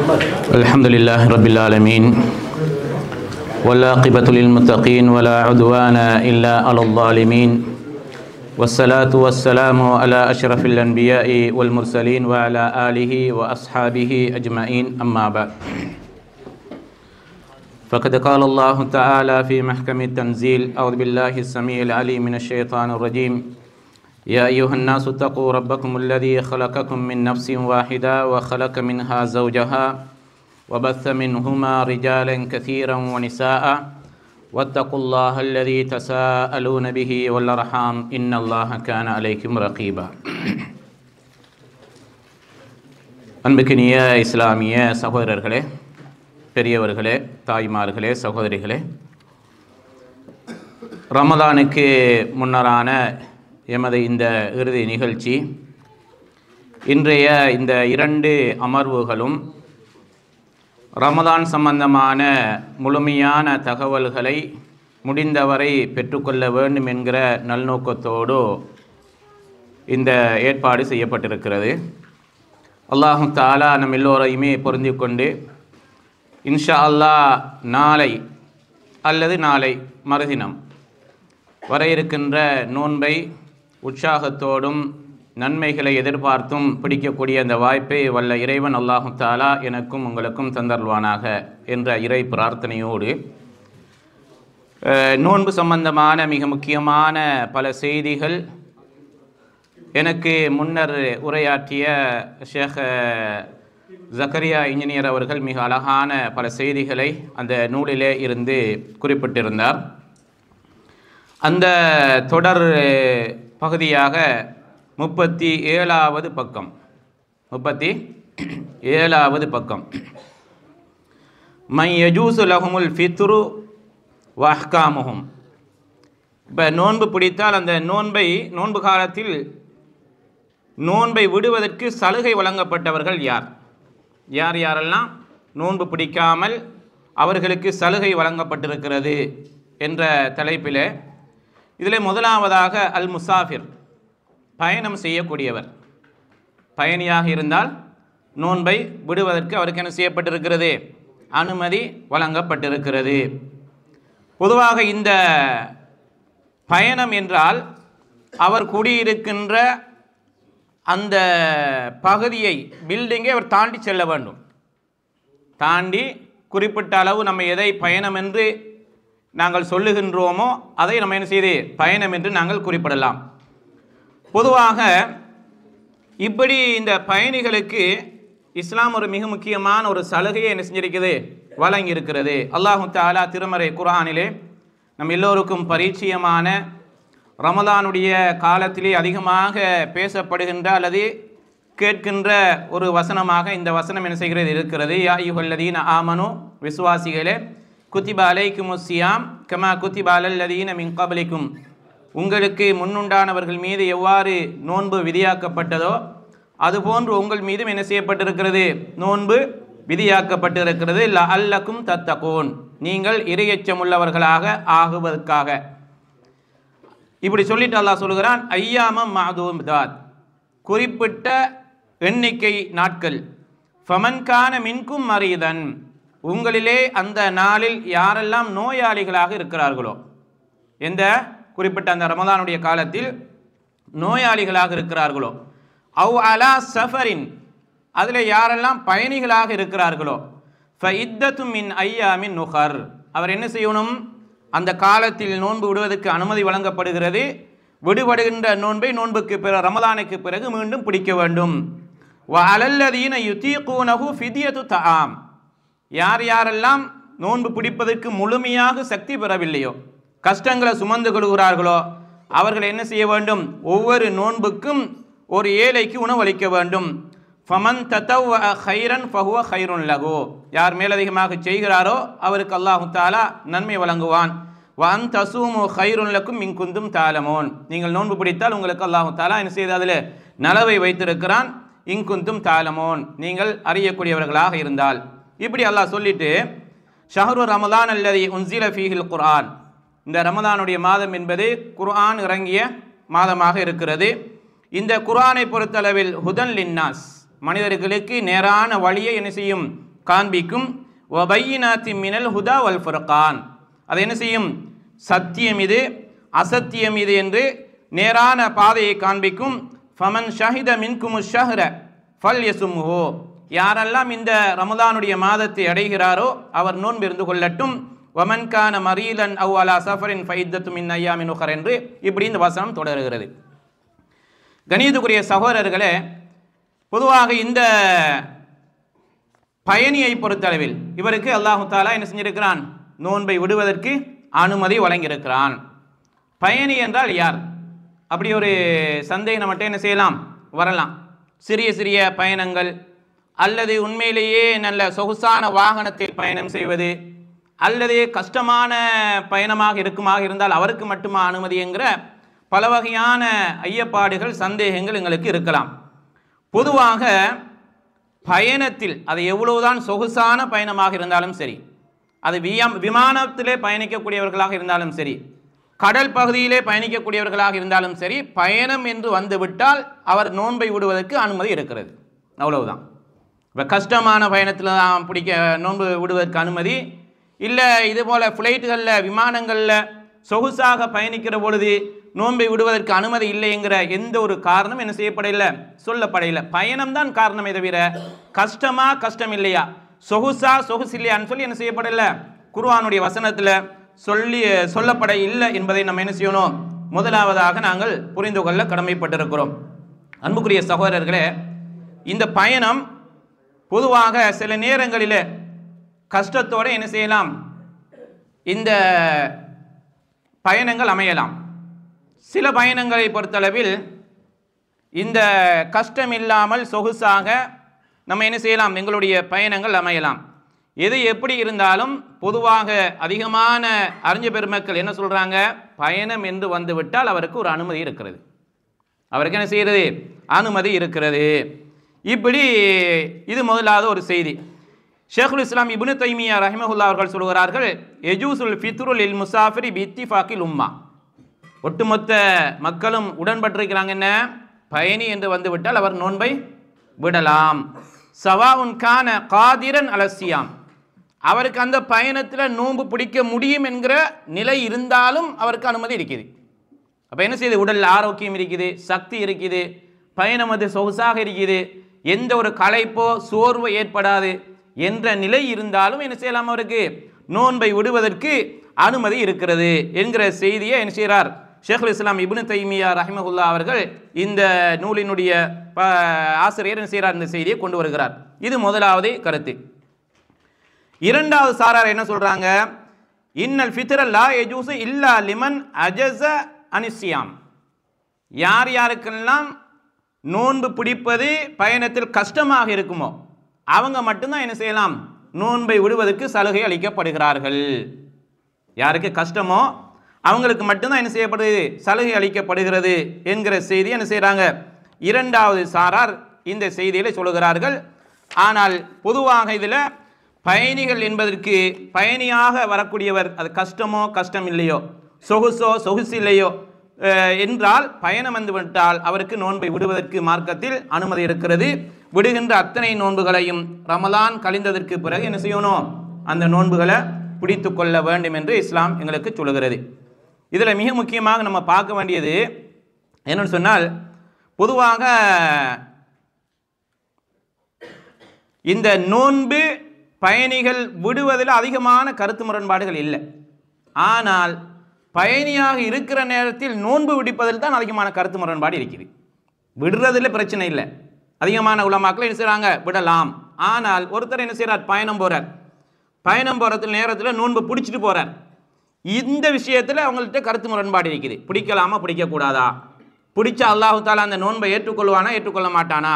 الحمد لله رب العالمين والعاقبة للمتقين ولا عدوان إلا على الظالمين والصلاة والسلام على أشرف الأنبياء والمرسلين وعلى آله وأصحابه أجمعين أما بعد فقد قال الله تعالى في محكم التنزيل أعوذ بالله السميع العليم من الشيطان الرجيم يا أيها الناس اتقوا ربكم الذي خلقكم من نفس واحدة وخلق منها زوجها وبث منهما رجالا كثيرا ونساء واتقوا الله الذي تساءلون به والأرحام إن الله كان عليكم رقيبا. அன்புக்கினிய இஸ்லாமிய சகோதரர்களே, பெரியவர்களே, தாய்மார்களே, சகோதரிகளே, ரமதானுக்கு முன்னரான எமது இந்த இறுதி நிகழ்ச்சி, இன்றைய இந்த 2 அமர்வுகளும் ரமதான் சம்பந்தமான முழுமையான தகவல்களை முடிந்தவரை பெற்றுக்கொள்ள வேண்டும் என்கிற நல்நோக்கத்தோடு இந்த ஏற்பாடு செய்யப்பட்டிருக்கிறது. அல்லாஹு தஆலா நம் எல்லோரையுமே பொருந்தி கொண்டு இன்ஷா அல்லாஹ் நாளை அல்லது நாளை மறுதினம் வர இருக்கின்ற நோன்பை உற்சாகத்தோடும் நன்மைகளை எதிர்பார்த்தும் பிடிக்கக்கூடிய அந்த வாய்ப்பை வல்ல இறைவன் அல்லாஹு தஆலா எனக்கும் உங்களுக்கும் தந்தருள்வானாக என்ற இறை பிரார்த்தனையோடு நோன்பு சம்பந்தமான மிக முக்கியமான பல செய்திகள் எனக்கு முன்னர் உரையாற்றிய ஷேக் ஜக்கரியா இன்ஜினியர் அவர்கள் மிக அழகான பல செய்திகளை அந்த நூலிலே இருந்து குறிப்பிட்டிருந்தார். அந்த தொடர் பகுதியாக 37வது பக்கம் மை யஜூசு லஹுமுல் ஃபித்ரு வ அஹ்காமுஹும். இப்போ நோன்பு பிடித்தால் அந்த நோன்பு காலத்தில் நோன்பை விடுவதற்கு சலுகை வழங்கப்பட்டவர்கள் யாரெல்லாம் நோன்பு பிடிக்காமல் அவர்களுக்கு சலுகை வழங்கப்பட்டிருக்கிறது என்ற தலைப்பில் இதில் முதலாவதாக அல் முசாஃபிர், பயணம் செய்யக்கூடியவர். பயணியாக இருந்தால் நோன்பை விடுவதற்கு அவருக்கு என்ன செய்யப்பட்டிருக்கிறது? அனுமதி வழங்கப்பட்டிருக்கிறது. பொதுவாக இந்த பயணம் என்றால் அவர் குடியிருக்கின்ற அந்த பகுதியை, பில்டிங்கை அவர் தாண்டி செல்ல வேண்டும். தாண்டி குறிப்பிட்ட அளவு நம்ம எதை பயணம் என்று நாங்கள் சொல்லுகின்றோமோ அதை நம்ம என்ன செய்து பயணம் என்று நாங்கள் குறிப்பிடலாம். பொதுவாக இப்படி இந்த பயணிகளுக்கு இஸ்லாம் ஒரு மிக முக்கியமான ஒரு சலுகையை என்ன செஞ்சிருக்குது? வழங்கியிருக்கிறது. அல்லாஹு தஆலா திருமறை குர்ஆனிலே நம் எல்லோருக்கும் பரிச்சயமான ரமதானுடைய காலத்திலே அதிகமாக பேசப்படுகின்ற அல்லது கேட்கின்ற ஒரு வசனமாக இந்த வசனம் என்ன செய்கிறது இருக்கிறது. யா அய்யுஹல்லதீன ஆமனு, விசுவாசிகளே, குத்திப அலைக்குமுஸ் ஸியாம் கமா குத்திப அலல்லதீன மின் கப்லிக்கும், உங்களுக்கு முன்னுண்டானவர்கள் மீது எவ்வாறு நோன்பு விதியாக்கப்பட்டதோ அதுபோன்று உங்கள் மீதும் என்ன செய்யப்பட்டிருக்கிறது? நோன்பு விதியாக்கப்பட்டிருக்கிறது. லஅல்லக்கும் தத்தகூன், நீங்கள் இறையச்சமுள்ளவர்களாக ஆகுவதற்காக. இப்படி சொல்லிட்டு அல்லாஹ் சொல்கிறான், ஐயாமம் மஅதூதாத், குறிப்பிட்ட எண்ணிக்கை நாட்கள். ஃபமன்கான மின்கும் மரீதன், உங்களிலே அந்த நாளில் யாரெல்லாம் நோயாளிகளாக இருக்கிறார்களோ, எந்த குறிப்பிட்ட அந்த ரமதானுடைய காலத்தில் நோயாளிகளாக இருக்கிறார்களோ, அவ் அலா சஃபரின், அதில் யாரெல்லாம் பயணிகளாக இருக்கிறார்களோ, ஃபஇத்தத்தும் மின் ஐயாமின் நுகர், அவர் என்ன செய்யணும்? அந்த காலத்தில் நோன்பு விடுவதற்கு அனுமதி வழங்கப்படுகிறது. விடுபடுகின்ற நோன்புக்கு பிறகு, ரமதானுக்கு பிறகு மீண்டும் பிடிக்க வேண்டும். வ அலல்லதீன யுதீகூனஹு ஃபித்யத்து தஆம், யாரெல்லாம் நோன்பு பிடிப்பதற்கு முழுமையாக சக்தி பெறவில்லையோ, கஷ்டங்களை சுமந்து கொள்கிறார்களோ, அவர்கள் என்ன செய்ய வேண்டும்? ஒவ்வொரு நோன்புக்கும் ஒரு ஏழைக்கு உணவளிக்க வேண்டும். ஃபமன் ததவ்வஅ கைரன் ஃபஹுவ கைருன் லஹு, யார் மேலதிகமாக செய்கிறாரோ அவருக்கு அல்லாஹு தஆலா நன்மை வழங்குவான். வ அன் தஸூமு கைருன் லக்கும் இன் குந்தும் தஅலமூன், நீங்கள் நோன்பு பிடித்தால் உங்களுக்கு அல்லாஹு தஆலா என்ன செய்து அதில் நலவை வைத்திருக்கிறான். இன் குந்தும் தஅலமூன், நீங்கள் அறியக்கூடியவர்களாக இருந்தால். இப்படி அல்லாஹ் சொல்லிட்டு, ஷஹ்ரு ரமதான் அல்லதி உன்சில ஃபீஹில் குர்ஆன், இந்த ரமதானுடைய மாதம் என்பது குர்ஆன் இறங்கிய மாதமாக இருக்கிறது. இந்த குர்ஆனை பொறுத்தளவில் ஹுதன் லின்னாஸ், மனிதர்களுக்கு நேரான வழியை என்ன செய்யும்? காண்பிக்கும். வபையினாத்தி மினல் ஹுதா வல் ஃபுர்கான், அது என்ன செய்யும், சத்தியம் இது அசத்தியம் இது என்று நேரான பாதையை காண்பிக்கும். ஃபமன் ஷஹித மின்குமு ஷஹ்ர ஃபல் யசும்ஹு, யாரெல்லாம் இந்த ரமலானுடைய மாதத்தை அடைகிறாரோ அவர் நோன்பு இருந்து கொள்ளட்டும். வமன் கான மரீலன் அவ் அலா சஃபரின் ஃபைத்தத்து மின் ஐயாமின் உஹர் என்று இப்படி இந்த வசனம் தொடர்கிறது. கணியத்துக்குரிய சகோதரர்களே, பொதுவாக இந்த பயணியை பொறுத்தளவில் இவருக்கு அல்லாஹு தாலா என்ன செஞ்சிருக்கிறான், நோன்பை விடுவதற்கு அனுமதி வழங்கியிருக்கிறான். பயணி என்றால் யார், அப்படி ஒரு சந்தேகம் மட்டும் என்ன செய்யலாம், வரலாம். சிறிய சிறிய பயணங்கள் அல்லது உண்மையிலேயே நல்ல சொகுசான வாகனத்தில் பயணம் செய்வது அல்லது கஷ்டமான பயணமாக இருந்தால் அவருக்கு மட்டுமா அனுமதி என்கிற பல வகையான ஐயப்பாடுகள் சந்தேகங்கள் எங்களுக்கு இருக்கலாம். பொதுவாக பயணத்தில் அது எவ்வளவுதான் சொகுசான பயணமாக இருந்தாலும் சரி, அது விமானத்திலே பயணிக்கக்கூடியவர்களாக இருந்தாலும் சரி, கடல் பகுதியிலே பயணிக்கக்கூடியவர்களாக இருந்தாலும் சரி, பயணம் என்று வந்துவிட்டால் அவர் நோன்பை விடுவதற்கு அனுமதி இருக்கிறது. அவ்வளவுதான். இப்போ கஷ்டமான பயணத்தில் நோன்பு விடுவதற்கு அனுமதி இல்லை. இதுபோல் ஃப்ளைட்டுகளில் விமானங்களில் சொகுசாக பயணிக்கிற பொழுது நோன்பை விடுவதற்கு அனுமதி இல்லைங்கிற எந்த ஒரு காரணம் என்ன செய்யப்படையில்லை, சொல்லப்படையில்லை. பயணம்தான் காரணமே தவிர கஷ்டமா கஷ்டம் இல்லையா, சொகுசா சொகுசு இல்லையான்னு சொல்லி என்ன செய்யப்படலை, குர்ஆனுடைய வசனத்தில் சொல்லப்பட இல்லை என்பதை நம்ம என்ன செய்யணும், முதலாவதாக நாங்கள் புரிந்து கொள்ள கடமைப்பட்டிருக்கிறோம். அன்புக்குரிய சகோதரர்களே, இந்த பயணம் பொதுவாக சில நேரங்களில் கஷ்டத்தோடு என்ன செய்யலாம், இந்த பயணங்கள் அமையலாம். சில பயணங்களை பொறுத்தளவில் இந்த கஷ்டம் இல்லாமல் சொகுசாக நம்ம என்ன செய்யலாம், எங்களுடைய பயணங்கள் அமையலாம். எது எப்படி இருந்தாலும் பொதுவாக அதிகமான அறிஞ பெருமக்கள் என்ன சொல்கிறாங்க, பயணம் என்று வந்துவிட்டால் அவருக்கு ஒரு அனுமதி இருக்கிறது, அவருக்கு என்ன செய்கிறது, அனுமதி இருக்கிறது. இப்படி இது முதலாவது ஒரு செய்தி. ஷேகுல் இஸ்லாம் இப்னு தைமியா ரஹிமஹுல்லா அவர்கள் சொல்கிறார்கள், எஜூசுல் ஃபித்ருல் இல் முசாஃபிரி பித்திஃபாக்கில் உம்மா, ஒட்டுமொத்த மக்களும் உடன்பட்டிருக்கிறாங்க, என்ன பயணி என்று வந்துவிட்டால் அவர் நோன்பை விடலாம். சவாவுன் கான காதிரன் அலசியாம், அவருக்கு அந்த பயணத்தில் நோன்பு பிடிக்க முடியும் என்கிற நிலை இருந்தாலும் அவருக்கு அனுமதி இருக்குது. அப்போ என்ன செய்யுது, உடல் ஆரோக்கியம் இருக்குது, சக்தி இருக்குது, பயணம் அது சொகுசாக இருக்குது, எந்த ஒரு களைப்போ சோர்வோ ஏற்படாது என்ற நிலை இருந்தாலும் என்ன செய்யலாம், அவருக்கு நோன்பை விடுவதற்கு அனுமதி இருக்கிறது என்கிற செய்தியை என்ன செய்கிறார் ஷேகுல் இஸ்லாம் இப்னு தைமியா ரஹிமஹுல்லா அவர்கள் இந்த நூலினுடைய ஆசிரியர் என்ன செய்கிறார், இந்த செய்தியை கொண்டு வருகிறார். இது முதலாவது கருத்து. இரண்டாவது சாரார் என்ன சொல்றாங்க, இன்னல் ஃபித்ர லா யஜூஸு இல்லா லிமன் அஜஸ அனிஸ்யாம், யார் யாருக்கெல்லாம் நோன்பு பிடிப்பது பயணத்தில் கஷ்டமாக இருக்குமோ அவங்க மட்டும்தான் என்ன செய்யலாம், நோன்பை விடுவதற்கு சலுகை அளிக்கப்படுகிறார்கள். யாருக்கு கஷ்டமோ அவங்களுக்கு மட்டும்தான் என்ன செய்யப்படுது, சலுகை அளிக்கப்படுகிறது என்கிற செய்தி என்ன செய்கிறாங்க இரண்டாவது சாரார் இந்த செய்திகளை சொல்லுகிறார்கள். ஆனால் பொதுவாக இதில் பயணிகள் என்பதற்கு பயணியாக வரக்கூடியவர் அது கஷ்டமோ கஷ்டம் இல்லையோ, சொகுசோ சொகுசு இல்லையோ என்றால் பயணம் வந்துவிட்டால் அவருக்கு நோன்பை விடுவதற்கு மார்க்கத்தில் அனுமதி இருக்கிறது. விடுகின்ற அத்தனை நோன்புகளையும் ரமலான் கழிந்ததற்கு பிறகு என்ன செய்யணும், அந்த நோன்புகளை பிடித்து கொள்ள வேண்டும் என்று இஸ்லாம் எங்களுக்கு சொல்லுகிறது. இதில் மிக முக்கியமாக நம்ம பார்க்க வேண்டியது என்னன்னு சொன்னால், பொதுவாக இந்த நோன்பு பயணிகள் விடுவதில் அதிகமான கருத்து முரண்பாடுகள் இல்லை. ஆனால் பயணியாக இருக்கிற நேரத்தில் நோன்பு விடுப்பதில் தான் அதிகமான கருத்து முரண்பாடு இருக்குது. விடுறதில் பிரச்சனை இல்லை, அதிகமான உலமாக்கள் என்ன செய்கிறாங்க, விடலாம். ஆனால் ஒருத்தர் என்ன செய்கிறார், பயணம் போகிறார், பயணம் போகிறதுல நேரத்தில் நோன்பு பிடிச்சிட்டு போகிறார். இந்த விஷயத்தில் அவங்கள்ட்ட கருத்து முரண்பாடு இருக்குது. பிடிக்கலாமா பிடிக்கக்கூடாதா, பிடிச்சா அல்லாஹு தாலா அந்த நோன்பை ஏற்றுக்கொள்வானா ஏற்றுக்கொள்ள மாட்டானா,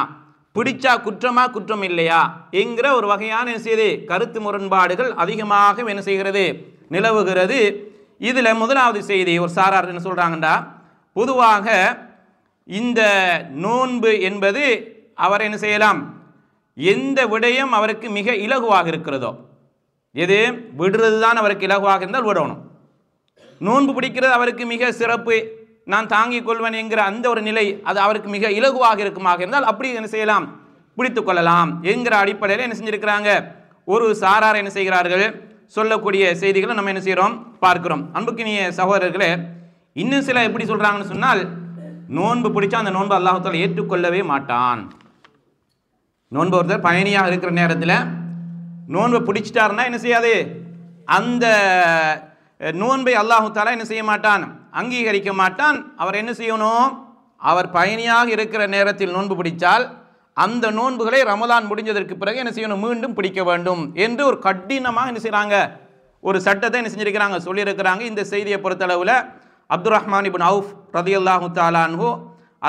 பிடிச்சா குற்றமா குற்றம் இல்லையா என்கிற ஒரு வகையான என்ன செய்யுது, கருத்து முரண்பாடுகள் அதிகமாக என்ன செய்கிறது, நிலவுகிறது. இதில் முதலாவது செய்தி, ஒரு சாரார் என்ன சொல்கிறாங்கண்டா, பொதுவாக இந்த நோன்பு என்பது அவர் என்ன செய்யலாம், எந்த விடயம் அவருக்கு மிக இலகுவாக இருக்கிறதோ, எது விடுறது தான் அவருக்கு இலகுவாக இருந்தால் விடணும். நோன்பு பிடிக்கிறது அவருக்கு மிக சிறப்பு, நான் தாங்கிக் கொள்வேன் என்கிற அந்த ஒரு நிலை அது அவருக்கு மிக இலகுவாக இருக்குமாக இருந்தால் அப்படி என்ன செய்யலாம், பிடித்து கொள்ளலாம் என்கிற அடிப்படையில் என்ன செஞ்சிருக்கிறாங்க ஒரு சாரார் என்ன செய்கிறார்கள் சொல்லக்கூடிய செய்திகளை நம்ம என்ன செய்கிறோம் பார்க்கிறோம். அன்புக்கினிய சகோதரர்களே, இன்னும் சில எப்படி சொல்றாங்கன்னு சொன்னால், நோன்பு பிடிச்சா அந்த நோன்பு அல்லாஹ் தஆலா ஏற்றுக்கொள்ளவே மாட்டான். நோன்பு ஒருத்தர் பயணியாக இருக்கிற நேரத்தில் நோன்பை பிடிச்சிட்டாருன்னா என்ன செய்யாது, அந்த நோன்பை அல்லாஹ் தஆலா என்ன செய்ய மாட்டான், அங்கீகரிக்க மாட்டான். அவர் என்ன செய்யணும், அவர் பயணியாக இருக்கிற நேரத்தில் நோன்பு பிடித்தால் அந்த நோன்புகளை ரமலான் முடிஞ்சதற்கு பிறகு என்ன செய்யணும், மீண்டும் பிடிக்க வேண்டும் என்று ஒரு கடினமாக என்ன செய்கிறாங்க, ஒரு சட்டத்தை என்ன செஞ்சிருக்கிறாங்க, சொல்லியிருக்கிறாங்க. இந்த செய்தியை பொறுத்தளவில் அப்துர் ரஹ்மான் இப்னு அவுஃப் ரலியல்லாஹு தஆலா அன்ஹு,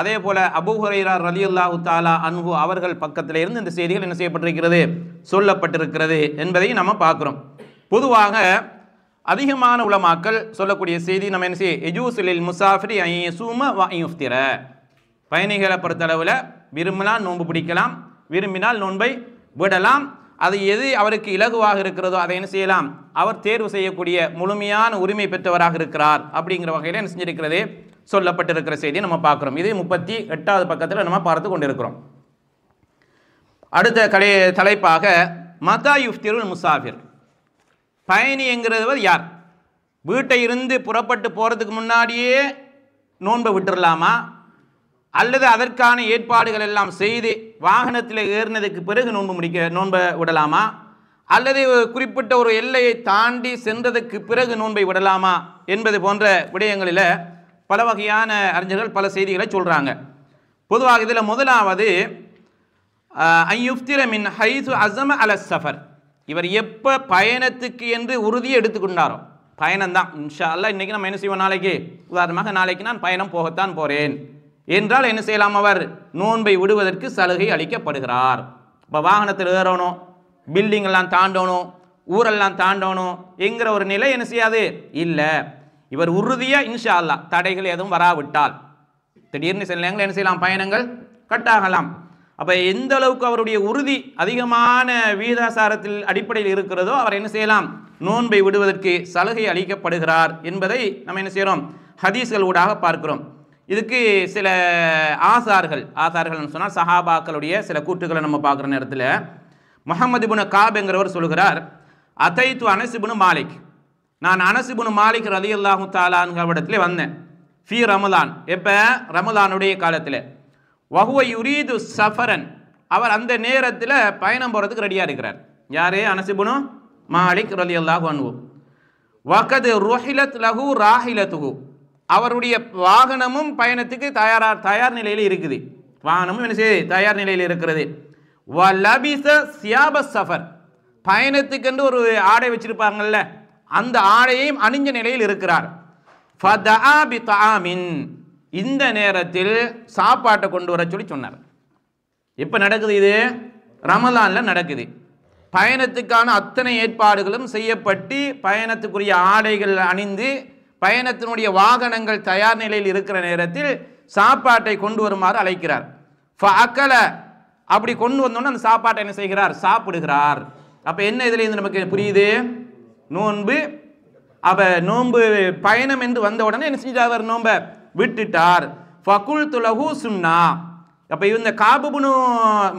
அதே போல அபூ ஹுரைரா ரலியல்லாஹு தஆலா அன்ஹு அவர்கள் பக்கத்தில் இருந்து இந்த செய்திகள் என்ன செய்யப்பட்டிருக்கிறது, சொல்லப்பட்டிருக்கிறது என்பதை நம்ம பார்க்குறோம். பொதுவாக அதிகமான உலமாக்கள் சொல்லக்கூடிய செய்தி நம்ம என்ன செய்ய, யஜூஸு லில் முஸாஃபிரி அன் யஸூம வ அன் யுஃப்திர. பயணிகளை பொறுத்தளவில் விரும்பினால் நோன்பு பிடிக்கலாம், விரும்பினால் நோன்பை விடலாம். அது எது அவருக்கு இலகுவாக இருக்கிறதோ அதை என்ன செய்யலாம், அவர் தேர்வு செய்யக்கூடிய முழுமையான உரிமை பெற்றவராக இருக்கிறார். அப்படிங்கிற வகையில் என்ன செஞ்சிருக்கிறது, சொல்லப்பட்டிருக்கிற செய்தியை நம்ம பார்க்குறோம். இது 38வது பக்கத்தில் நம்ம பார்த்து கொண்டிருக்கிறோம். அடுத்த தலைப்பாக மதா யுஃப்திருல் முசாஃபிர். பயணி என்கிறவர் யார், வீட்டை இருந்து புறப்பட்டு போகிறதுக்கு முன்னாடியே நோன்பை விட்டுடலாமா, அல்லது அதற்கான ஏற்பாடுகள் எல்லாம் செய்து வாகனத்தில் ஏறினதுக்கு பிறகு நோன்பை விடலாமா, அல்லது குறிப்பிட்ட ஒரு எல்லையை தாண்டி சென்றதுக்கு பிறகு நோன்பை விடலாமா என்பது போன்ற விடயங்களில் பல வகையான அறிஞர்கள் பல செய்திகளை சொல்கிறாங்க. பொதுவாக இதில் முதலாவது அன் யுஃப்திர மின் ஹைது அஸம அல ஸஃபர். இவர் எப்போ பயணத்துக்கு என்று உறுதியை எடுத்துக்கொண்டாரோ, பயணம்தான் இன்ஷா அல்லாஹ் இன்றைக்கி நம்ம என்ன செய்வோம், நாளைக்கு உதாரணமாக நாளைக்கு நான் பயணம் போகத்தான் போகிறேன் என்றால் என்ன செய்யலாம், அவர் நோன்பை விடுவதற்கு சலுகை அளிக்கப்படுகிறார். இப்போ வாகனத்தில் ஏறணும், பில்டிங் எல்லாம் தாண்டணும், ஊரெல்லாம் தாண்டணும் என்கிற ஒரு நிலை என்ன செய்யாது இல்லை. இவர் உறுதியாக இன்ஷா அல்லாஹ் தடைகள் எதுவும் வராவிட்டால் திடீர்னு சில நேரங்கள் என்ன செய்யலாம், பயணங்கள் கட்டாகலாம். அப்போ எந்த அளவுக்கு அவருடைய உறுதி அதிகமான வீதாசாரத்தில் அடிப்படையில் இருக்கிறதோ அவர் என்ன செய்யலாம், நோன்பை விடுவதற்கு சலுகை அளிக்கப்படுகிறார் என்பதை நம்ம என்ன செய்கிறோம், ஹதீஸ்கள் ஊடாக பார்க்கிறோம். இதுக்கு சில ஆசார்கள்னு சொன்னால் சஹாபாக்களுடைய சில கூற்றுக்களை நம்ம பார்க்குற நேரத்தில் முஹம்மது இப்னு காப் என்கிறவர் சொல்கிறார், அதைத்து அனஸ் இப்னு மாலிக், நான் அனஸ் இப்னு மாலிக் ரலியல்லாஹு தஆலா அன்ஹுவிடத்தில் வந்தேன். ஃபீ ரமலான், எப்போ ரமலானுடைய காலத்தில். வஹுவ யுரீது சஃபரன், அவர் அந்த நேரத்தில் பயணம் போகிறதுக்கு ரெடியாக இருக்கிறார். யார், அனஸ் இப்னு மாலிக் ரலியல்லாஹு அன்ஹு. வகது ருஹிலத் லஹு ராஹிலத்துஹு, அவருடைய வாகனமும் பயணத்துக்கு தயார் நிலையில் இருக்குது. வாகனமும் என்ன செய்யுது, தயார் நிலையில் இருக்கிறது. வலபிஸ சியாப சஃபர், பயணத்துக்கென்று ஒரு ஆடை வச்சிருப்பாங்கல்ல, அந்த ஆடையையும் அணிஞ்ச நிலையில் இருக்கிறார். ஃபதஆ பிதஆமின், இந்த நேரத்தில் சாப்பாட்டை கொண்டு வர சொல்லி சொன்னார். எப்போ நடக்குது இது, ரமலானில் நடக்குது. பயணத்துக்கான அத்தனை ஏற்பாடுகளும் செய்யப்பட்டு பயணத்துக்குரிய ஆடைகள் அணிந்து பயணத்தினுடைய வாகனங்கள் தயார் நிலையில் இருக்கிற நேரத்தில் சாப்பாட்டை கொண்டு வருமாறு அழைக்கிறார். ஃபஅக்கல, அப்படி கொண்டு வந்தோன்னா அந்த சாப்பாட்டை என்ன செய்கிறார், சாப்பிடுகிறார். அப்போ என்ன இதில் இருந்து நமக்கு புரியுது, நோன்பு. அப்போ நோன்பு பயணம் என்று வந்த உடனே என்ன செஞ்சார், நோன்பை விட்டுட்டார். ஃபகுல்து லஹு சுன்னா, அப்போ இந்த காபுபுனு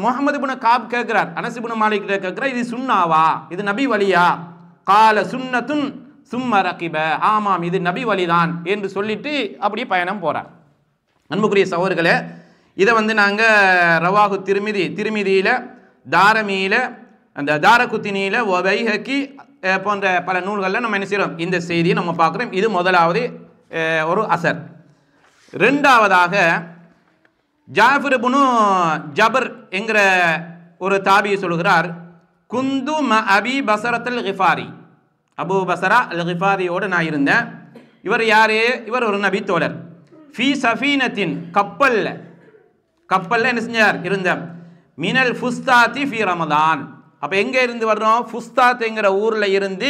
முஹம்மது இப்னு காப் கேட்கிறார், அனஸ் இப்னு மாலிக் கேட்கிறார், இது சுன்னாவா, இது நபி வழியா? கால சுன்னத்துன் சும்ம ரகிப, ஆமாம் இது நபி வழிதான் என்று சொல்லிட்டு அப்படியே பயணம் போகிறார். அன்புக்குரிய சகோதரர்களே, இதை நாங்கள் ரவாஹு திருமிதியில், தாரமியில், அந்த தாரகுத்தினியில், வைஹக்கி போன்ற பல நூல்களில் நம்ம என்ன செய்கிறோம், இந்த செய்தியை நம்ம பார்க்குறோம். இது முதலாவது ஒரு அசர். ரெண்டாவதாக ஜாஃபர் இப்னு ஜபர் என்கிற ஒரு தாபியை சொல்கிறார், குந்து ம அபி பசரத்தல் கிஃபாரி, அபு பசரா அல் கிஃபாரியோடு நான் இருந்தேன். இவர் யார், இவர் ஒரு நபி தோழர். ஃபி சஃபீனத்தின், கப்பலில் என்ன செஞ்சார், இருந்தார். மினல் ஃபுஸ்தாத்தி ஃபி ரமலான், அப்போ எங்கே இருந்து வர்றோம், ஃபுஸ்தாத் என்கிற ஊரில் இருந்து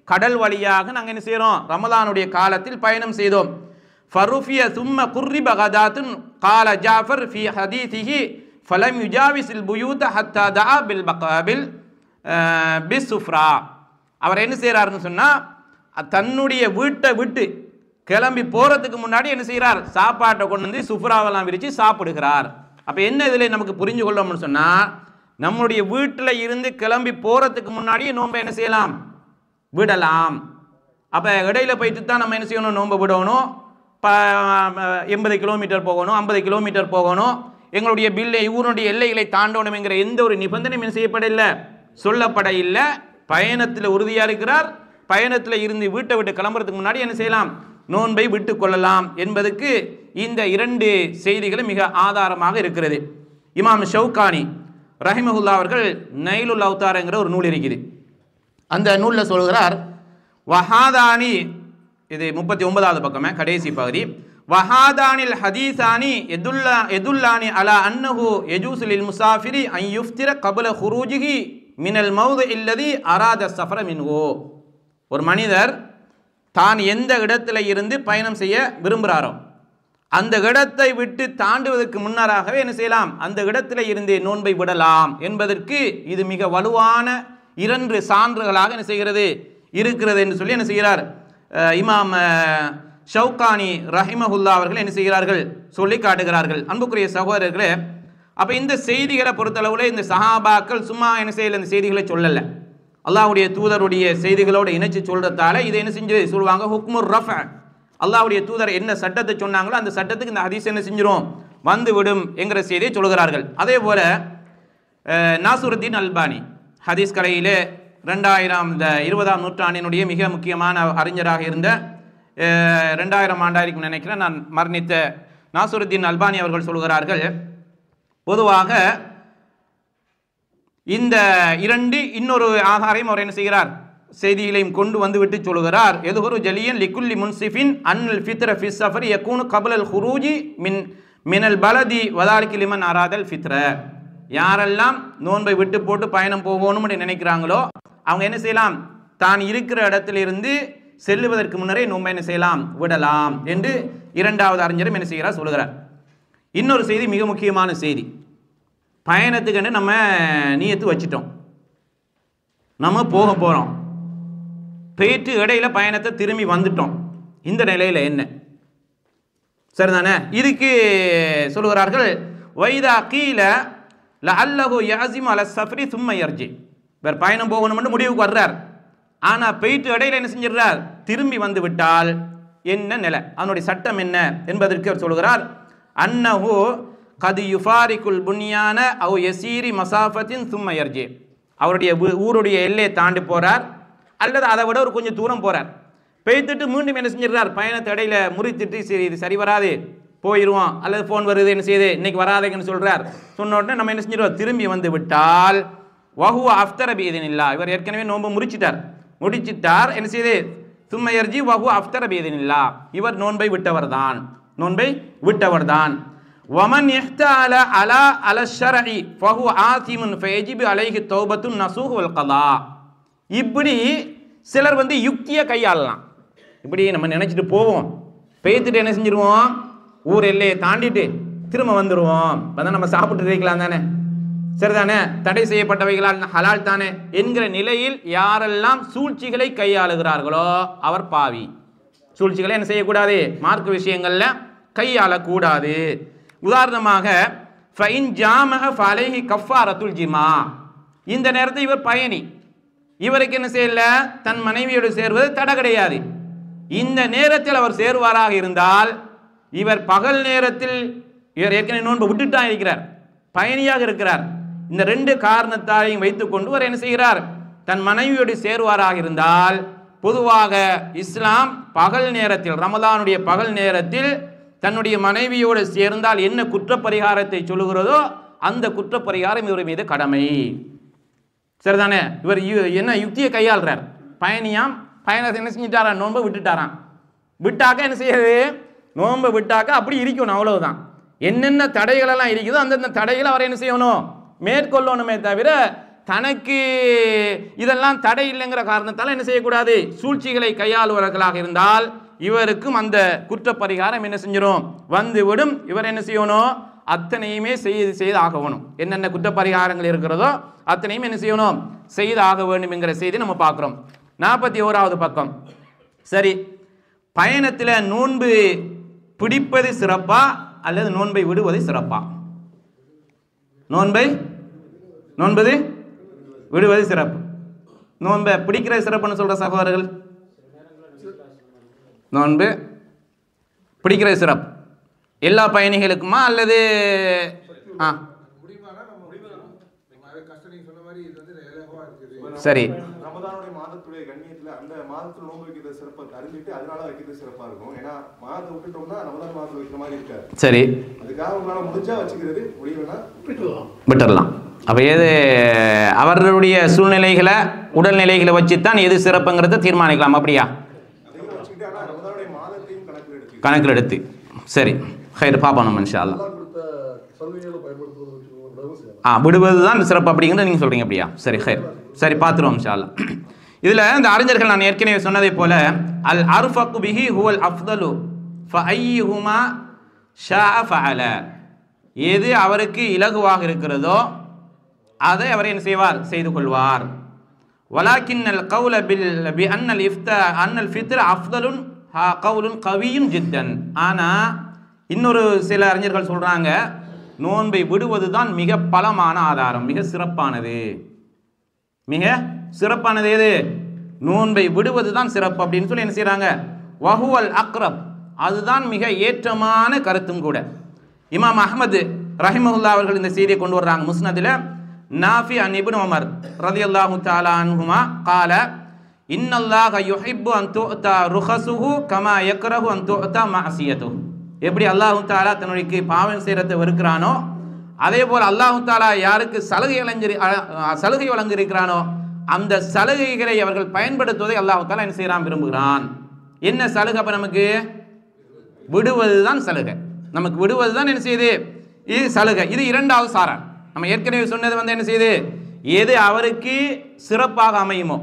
கடல் வழியாக நாங்கள் என்ன செய்கிறோம், ரமலானுடைய காலத்தில் பயணம் செய்தோம். ஃபருஃபிய சும்ம குர்ரிப கதாத்துன் கால ஜாஃபர் ஃபி ஹதீதிஹி ஃபலம் யுஜாவிஸில் புயூத ஹத்தா தஆ பில் பகாபில் பிஸ்ஸுஃப்ரா. அவர் என்ன செய்கிறாருன்னு சொன்னால், தன்னுடைய வீட்டை விட்டு கிளம்பி போகிறதுக்கு முன்னாடி என்ன செய்கிறார், சாப்பாட்டை கொண்டு வந்து சுஃப்ராவெல்லாம் விரித்து சாப்பிடுகிறார். அப்போ என்ன இதில் நமக்கு புரிஞ்சு கொள்ளணும்னு சொன்னால், நம்முடைய வீட்டில் இருந்து கிளம்பி போகிறதுக்கு முன்னாடியே நோன்பை என்ன செய்யலாம், விடலாம். அப்போ இடையில போயிட்டு தான் நம்ம என்ன செய்யணும், நோன்பை விடணும். 80 கிலோமீட்டர் போகணும், 50 கிலோமீட்டர் போகணும், எங்களுடைய பில்லை ஊருடைய எல்லைகளை தாண்டணும் என்கிற எந்த ஒரு நிபந்தனையும் என்ன செய்யப்படவில்லை, சொல்லப்பட இல்லை. பயணத்தில் உறுதியாக இருக்கிறார், பயணத்தில் இருந்து வீட்டை விட்டு கிளம்புறதுக்கு முன்னாடி என்ன செய்யலாம், நோன்பை விட்டு கொள்ளலாம் என்பதற்கு இந்த 2 செய்திகளும் மிக ஆதாரமாக இருக்கிறது. இமாம் ஷவுகானி ரஹிமஹுல்லா அவர்கள் நைலுல் அவ்தார்ங்கிற ஒரு நூல் இருக்குது. அந்த நூலில் சொல்கிறார், வஹாதானி, இது 39வது பக்கமே கடைசி பகுதி, வஹாதானில் ஹதீசானி எதுல்லானி அலா அன்னஹு யஜூசு லில் முசாஃபிரி அன் யுஃப்திர கபல ஹுரூஜிஹி மினல் மௌது இல்லதி அராத சஃபர மின்ஹு. ஒரு மனிதர் தான் எந்த இடத்துல இருந்து பயணம் செய்ய விரும்புகிறாரோ அந்த இடத்தை விட்டு தாண்டுவதற்கு முன்னராகவே என்ன செய்யலாம், அந்த இடத்துல இருந்து நோன்பை விடலாம் என்பதற்கு இது மிக வலுவான 2 சான்றுகளாக என்ன செய்கிறது, இருக்கிறது என்று சொல்லி என்ன செய்கிறார் இமாம் ஷவுகானி ரஹிமஹுல்லா அவர்கள் என்ன செய்கிறார்கள், சொல்லி காட்டுகிறார்கள். அன்புக்குரிய சகோதரர்களே, அப்போ இந்த செய்திகளை பொறுத்தளவில் இந்த சஹாபாக்கள் சும்மா என்ன செய்யலை, இந்த செய்திகளை சொல்லலை, அல்லாஹ்வுடைய தூதருடைய செய்திகளோடு இணைச்சு சொல்றதால இதை என்ன செஞ்சு சொல்லுவாங்க, ஹுக்முர் ரஃப. அல்லாஹ்வுடைய தூதர் என்ன சட்டத்தை சொன்னாங்களோ அந்த சட்டத்துக்கு இந்த ஹதீஸ் என்ன செஞ்சிரும், வந்து விடும் என்கிற செய்தியை சொல்கிறார்கள். அதே போல நாசுருத்தீன் அல்பானி ஹதீஸ் கலையிலே 2020ஆம் நூற்றாண்டினுடைய மிக முக்கியமான அறிஞராக இருந்த 2000 ஆண்டாயிருக்கும் நினைக்கிறேன் நான், மரணித்த நாசுருத்தீன் அல்பானி அவர்கள் சொல்கிறார்கள், பொதுவாக இந்த 2 இன்னொரு ஆதாரையும் அவர் என்ன செய்கிறார், செய்திகளையும் கொண்டு வந்து விட்டு சொல்கிறார். எதுகுரு ஜலியன் லிக்குல்லி முன்சிஃபின் அன்ல் ஃபித்ர ஃபிஸ் சஃபரி யகூனு கபலல் ஹுரூஜி மினல் பலதி வதாலிக்கு லிமன் அராதல் ஃபித்ர. யாரெல்லாம் நோன்பை விட்டு போட்டு பயணம் போகணும்னு நினைக்கிறாங்களோ அவங்க என்ன செய்யலாம், தான் இருக்கிற இடத்திலிருந்து செல்லுவதற்கு முன்னரே நோன்பை என்ன செய்யலாம், விடலாம் என்று 2வது அறிஞரும் என்ன செய்கிறார் சொல்கிறார். இன்னொரு செய்தி மிக முக்கியமான செய்தி, பயணத்துக்கு நம்ம நியத்து வச்சிட்டோம், நம்ம போக போகிறோம், போயிட்டு இடையில பயணத்தை திரும்பி வந்துட்டோம், இந்த நிலையில் என்ன, சரிதானே? இதுக்கு சொல்கிறார்கள், வைதா கீழ லஅல்லஹு யாஸிமு அல ஸஃப்ரி சும்ம யர்ஜி. வேறு பயணம் போகணும்னு முடிவுக்கு வர்றார், ஆனால் போயிட்டு இடையில என்ன செஞ்சிடறார், திரும்பி வந்து விட்டால் என்ன நிலை, அதனுடைய சட்டம் என்ன என்பதற்கு அவர் சொல்கிறார், அன்னஹு கது யுஃபாரிகுல் புன்யான அவ் யசீரி மசாஃபத்தின் சும்ம யர்ஜி. அவருடைய ஊருடைய எல்லையை தாண்டி போகிறார், அல்லது அதை விட ஒரு கொஞ்சம் தூரம் போகிறார், பெய்த்துட்டு மீண்டும் என்ன செஞ்சிடறார், பயணத்தை இடையில முறித்துட்டு சரி இது சரி வராது போயிடுவோம், அல்லது ஃபோன் வருது என்ன செய்யுது இன்னைக்கு வராதுங்கன்னு சொல்கிறார். சொன்ன உடனே நம்ம என்ன செஞ்சிடுவோம், திரும்பி வந்து விட்டால் வஹுவ அஃப்தர பீதினில்லா, இவர் ஏற்கனவே நோன்பு முடிச்சிட்டார் என்ன செய்யுது, சும்ம யர்ஜி வஹுவ அஃப்தர பீதினில்லா, இவர் நோன்பை விட்டவர் தான். வமன் இஹ்தால அலா அல ஷர்இ ஃபஹுவ ஆசிமுன் ஃபயஜிபு அலைஹி தௌபத்துன் நஸூஹ் வல் கலா. இப்படி சிலர் யுக்தியை கையாளலாம், இப்படி நம்ம நினைச்சிட்டு போவோம், பேத்துட்டு என்ன செஞ்சிருவோம், ஊர் எல்லையை தாண்டிட்டு திரும்ப வந்துடுவோம், நம்ம சாப்பிட்டு இருக்கலாம் தானே, சரிதானே, தடை செய்யப்பட்டவைகளால் ஹலால் தானே என்கிற நிலையில் யாரெல்லாம் சூழ்ச்சிகளை கையாளுகிறார்களோ அவர் பாவி. சூழ்ச்சிகளை என்ன செய்யக்கூடாது, மார்க்க விஷயங்கள்ல கையாளக்கூடாது. உதாரணமாக ஃபைன் ஜாமஹ ஃபலைஹி கஃபாரத்துல் ஜிமா, இந்த நேரத்தில் இவர் பயணி, இவருக்கு என்ன செய்யல, தன் மனைவியோடு சேர்வது தடை கிடையாது. இந்த நேரத்தில் அவர் சேர்வாராக இருந்தால் இவர் பகல் நேரத்தில் இவர் ஏற்கனவே நோன்பு விட்டுட்டான் இருக்கிறார், பயணியாக இருக்கிறார், இந்த 2 காரணத்தாலையும் வைத்துக்கொண்டு அவர் என்ன செய்கிறார், தன் மனைவியோடு சேர்வாராக இருந்தால் பொதுவாக இஸ்லாம் பகல் நேரத்தில், ரமலானுடைய பகல் நேரத்தில் தன்னுடைய மனைவியோடு சேர்ந்தால் என்ன குற்றப்பரிகாரத்தை சொல்லுகிறதோ அந்த குற்றப்பரிகாரம் இவர் மீது கடமை, சரிதானே? இவர் என்ன யுக்தியை கையாளுறார், பயணத்தை என்ன செஞ்சிட்டாரா, நோன்பை விட்டுட்டாராம், விட்டாக்க என்ன செய்யுது, நோன்பை விட்டாக்க அப்படி இருக்கணும், அவ்வளவுதான். என்னென்ன தடைகளெல்லாம் இருக்குதோ அந்தந்த தடைகளை அவர் என்ன செய்யணும், மேற்கொள்ளணுமே தவிர தனக்கு இதெல்லாம் தடை இல்லைங்கிற காரணத்தால் என்ன செய்யக்கூடாது, சூழ்ச்சிகளை கையாளுவர்களாக இருந்தால் இவருக்கும் அந்த குற்றப்பரிகாரம் என்ன செஞ்சிடும், வந்துவிடும். இவர் என்ன செய்யணும், அத்தனையுமே செய்து ஆகணும், என்னென்ன குற்றப்பரிகாரங்கள் இருக்கிறதோ அத்தனையும் என்ன செய்யணும், செய்து ஆக வேண்டும் என்கிற செய்தி நம்ம பார்க்குறோம். 41வது பக்கம். சரி, பயணத்தில் நோன்பு பிடிப்பது சிறப்பா அல்லது நோன்பை விடுவது சிறப்பா? நோன்பை நோன்பது விடுவது சிறப்பு. நோன்பை பிடிக்கிற சிறப்புன்னு சொல்கிற சகோதரர்கள், நோன்பு பிடிக்கிற சிறப்பு எல்லா பயணிகளுக்குமா அல்லது சரி ரமதானுடைய மாதத்துடைய கண்ணியத்துல அந்த மாதத்துல நோன்பு வைக்கிற சிறப்பை அறிஞ்சிட்டு அதனால வைக்கிறது சிறப்பா இருக்கும். ஏன்னா மாதத்தை விட்டுட்டோம்னா ரமதான் மாதத்துல வைக்கிற மாதிரி இருக்காது. சரி, அதுக்காக உங்களால முடிஞ்சா வச்சுக்கிறது, முடியலன்னா விட்டுடலாம். அப்போ எது அவர்களுடைய சூழ்நிலைகளை உடல்நிலைகளை வச்சுத்தான் எது சிறப்புங்கிறத தீர்மானிக்கலாம். அப்படியா? கணக்கில் எடுத்து சரி ஹைர் பாப்போம் நம்ம இன்ஷா அல்லாஹ். விடுவது தான் சிறப்பு அப்படிங்கிறத நீங்கள் சொல்கிறீங்க. அப்படியா? சரி ஹைர், சரி பார்த்துருவோம் இன்ஷா அல்லாஹ். இதில் இந்த அறிஞர்கள் நான் ஏற்கனவே சொன்னதை போல அல் அர்ஃபகு பிஹி ஹுவல் அஃதலு ஃபஅய்யுஹுமா ஷாஅ ஃபஅல, எது அவருக்கு இலகுவாக இருக்கிறதோ அதை அவர் என்ன செய்வார், செய்து கொள்வார். வலாக்கின்னல் கௌல பி அன்னல் அன்னல் ஃபித்ர் அஃதலுன் கவுலுன் கவியும் ஜித்தன். ஆனால் இன்னொரு சில அறிஞர்கள் சொல்கிறாங்க, நோன்பை விடுவது தான் மிக பலமான ஆதாரம், மிக சிறப்பானது. மிக சிறப்பானது எது? நோன்பை விடுவது தான் சிறப்பு அப்படின்னு சொல்லி என்ன செய்கிறாங்க, வஹுவல் அக்ரப், அதுதான் மிக ஏற்றமான கருத்தும் கூட. இமாம் அஹ்மது ரஹிமஹுல்லா அவர்கள் இந்த செய்தியை கொண்டு வர்றாங்க முஸ்னதில். நாஃபி அன் இப்னு உமர் ரலியல்லாஹு தஆலா அன்ஹுமா قال இன்னல்லாஹ யுஹிப்பு அன் துஅதா ருஹஸுஹு கமா யக்ரஹு அன் துஅதா மஅசியத்துஹு. எப்படி அல்லாஹ் தஆலா தன்னுடைய பாவம் செய்யறதை வெறுக்கிறானோ அதே போல் அல்லாஹ் தஆலா யாருக்கு சலுகை வழங்கியிருக்கிறானோ அந்த சலுகைகளை அவர்கள் பயன்படுத்துவதை அல்லாஹ் தஆலா என்ன செய்யறான், விரும்புகிறான். என்ன சலுகை? அப்ப நமக்கு விடுவது தான் சலுகை, நமக்கு விடுவது தான் என்ன செய்யுது, இது சலுகை. இது இரண்டாவது சாரார். நம்ம ஏற்கனவே சொன்னது என்ன செய்யுது, எது அவருக்கு சிறப்பாக அமையுமோ,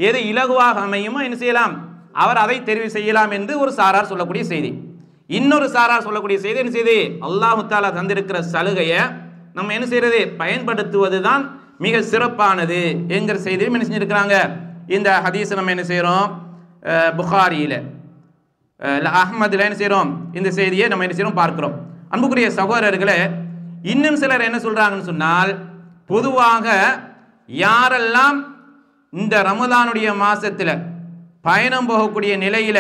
எது இலகுவாக அமையுமோ என்ன செய்யலாம், அவர் அதை தெரிவு செய்யலாம் என்று ஒரு சாரார் சொல்லக்கூடிய செய்தி. இன்னொரு சாரார் சொல்லக்கூடிய செய்தி என்ன செய்யுது, அல்லாஹ் தஆலா தந்திருக்கிற சலுகையை நம்ம என்ன செய்யறது, பயன்படுத்துவது தான் மிக சிறப்பானது என்கிற செய்தியும் என்ன செஞ்சிருக்கிறாங்க. இந்த ஹதீஸ் நம்ம என்ன செய்யறோம், புகாரியில அஹ்மதுல என்ன செய்யறோம், இந்த செய்தியை நம்ம என்ன செய்யறோம் பார்க்கிறோம். அன்புக்குரிய சகோதரர்களே, இன்னும் சிலர் என்ன சொல்றாங்கன்னு சொன்னால், பொதுவாக யாரெல்லாம் இந்த ரமலானுடைய மாசத்துல பயணம் போகக்கூடிய நிலையில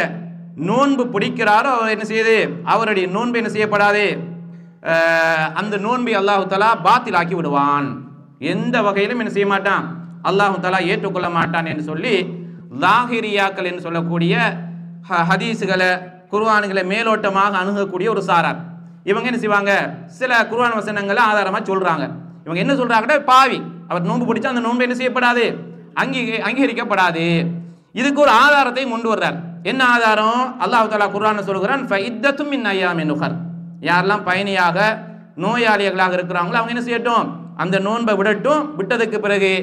நோன்பு பிடிக்கிறாரோ அவர் என்ன செய்யுது, அவருடைய நோன்பு என்ன செய்யப்படாது, அந்த நோன்பை அல்லாஹு தஆலா பாத்திலாக்கி விடுவான், எந்த வகையிலும் என்ன செய்ய மாட்டான், அல்லாஹு தஆலா ஏற்றுக்கொள்ள மாட்டான் என்று சொல்லி லாஹிரியாக்கள் என்று சொல்லக்கூடிய ஹதீஸுகளை குர்ஆன்களை மேலோட்டமாக அணுகக்கூடிய ஒரு சாரார். இவங்க என்ன செய்வாங்க, சில குர்ஆன் வசனங்களை ஆதாரமாக சொல்றாங்க. இவங்க என்ன சொல்றாங்கன்னா, பாவி அவர் நோன்பு பிடிச்சா அந்த நோன்பு என்ன செய்யப்படாது, அங்கீகரிக்கப்படாது. இதுக்கு ஒரு ஆதாரத்தை கொண்டு வர்றார். என்ன ஆதாரம்? அல்லாஹ் தஆலா குர்ஆன்ல சொல்கிறான், ஃபஇத்தத்தும் மின் அய்யாமின் உஹர், யாரெல்லாம் பயணியாக நோயாளிகளாக இருக்கிறாங்களோ அவங்க என்ன செய்யட்டும், அந்த நோன்பை விடட்டும், விட்டதுக்கு பிறகு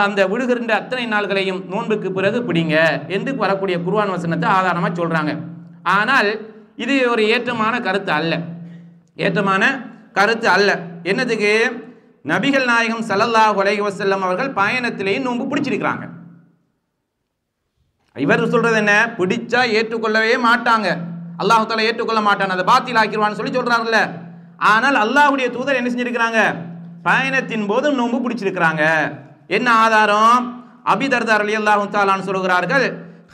அந்த விடுகின்ற அத்தனை நாள்களையும் நோன்புக்கு பிறகு பிடிங்க என்று வரக்கூடிய குர்ஆன் வசனத்தை ஆதாரமாக சொல்றாங்க. ஆனால் இது ஒரு ஏற்றமான கருத்து அல்ல, ஏற்றமான கருத்து அல்ல. என்னதுக்கு, நபிகள் நாயகம் ஸல்லல்லாஹு அலைஹி வஸல்லம் அவர்கள் பயணத்திலேயே நோன்பு பிடிச்சிருக்கிறாங்க. இவர் சொல்றது என்ன, பிடிச்சா ஏற்றுக்கொள்ளவே மாட்டாங்க, அல்லாஹ் தஆலா ஏற்றுக்கொள்ள மாட்டான், அதை பாத்தில் ஆக்கிடுவான்னு சொல்லி சொல்றாங்கல்ல. ஆனால் அல்லாஹ்வுடைய தூதர் என்ன செஞ்சிருக்கிறாங்க, பயணத்தின் போது நோன்பு பிடிச்சிருக்கிறாங்க. என்ன ஆதாரம்? அபீ தர்தா ரலியல்லாஹு தஆலா சொல்கிறார்கள்,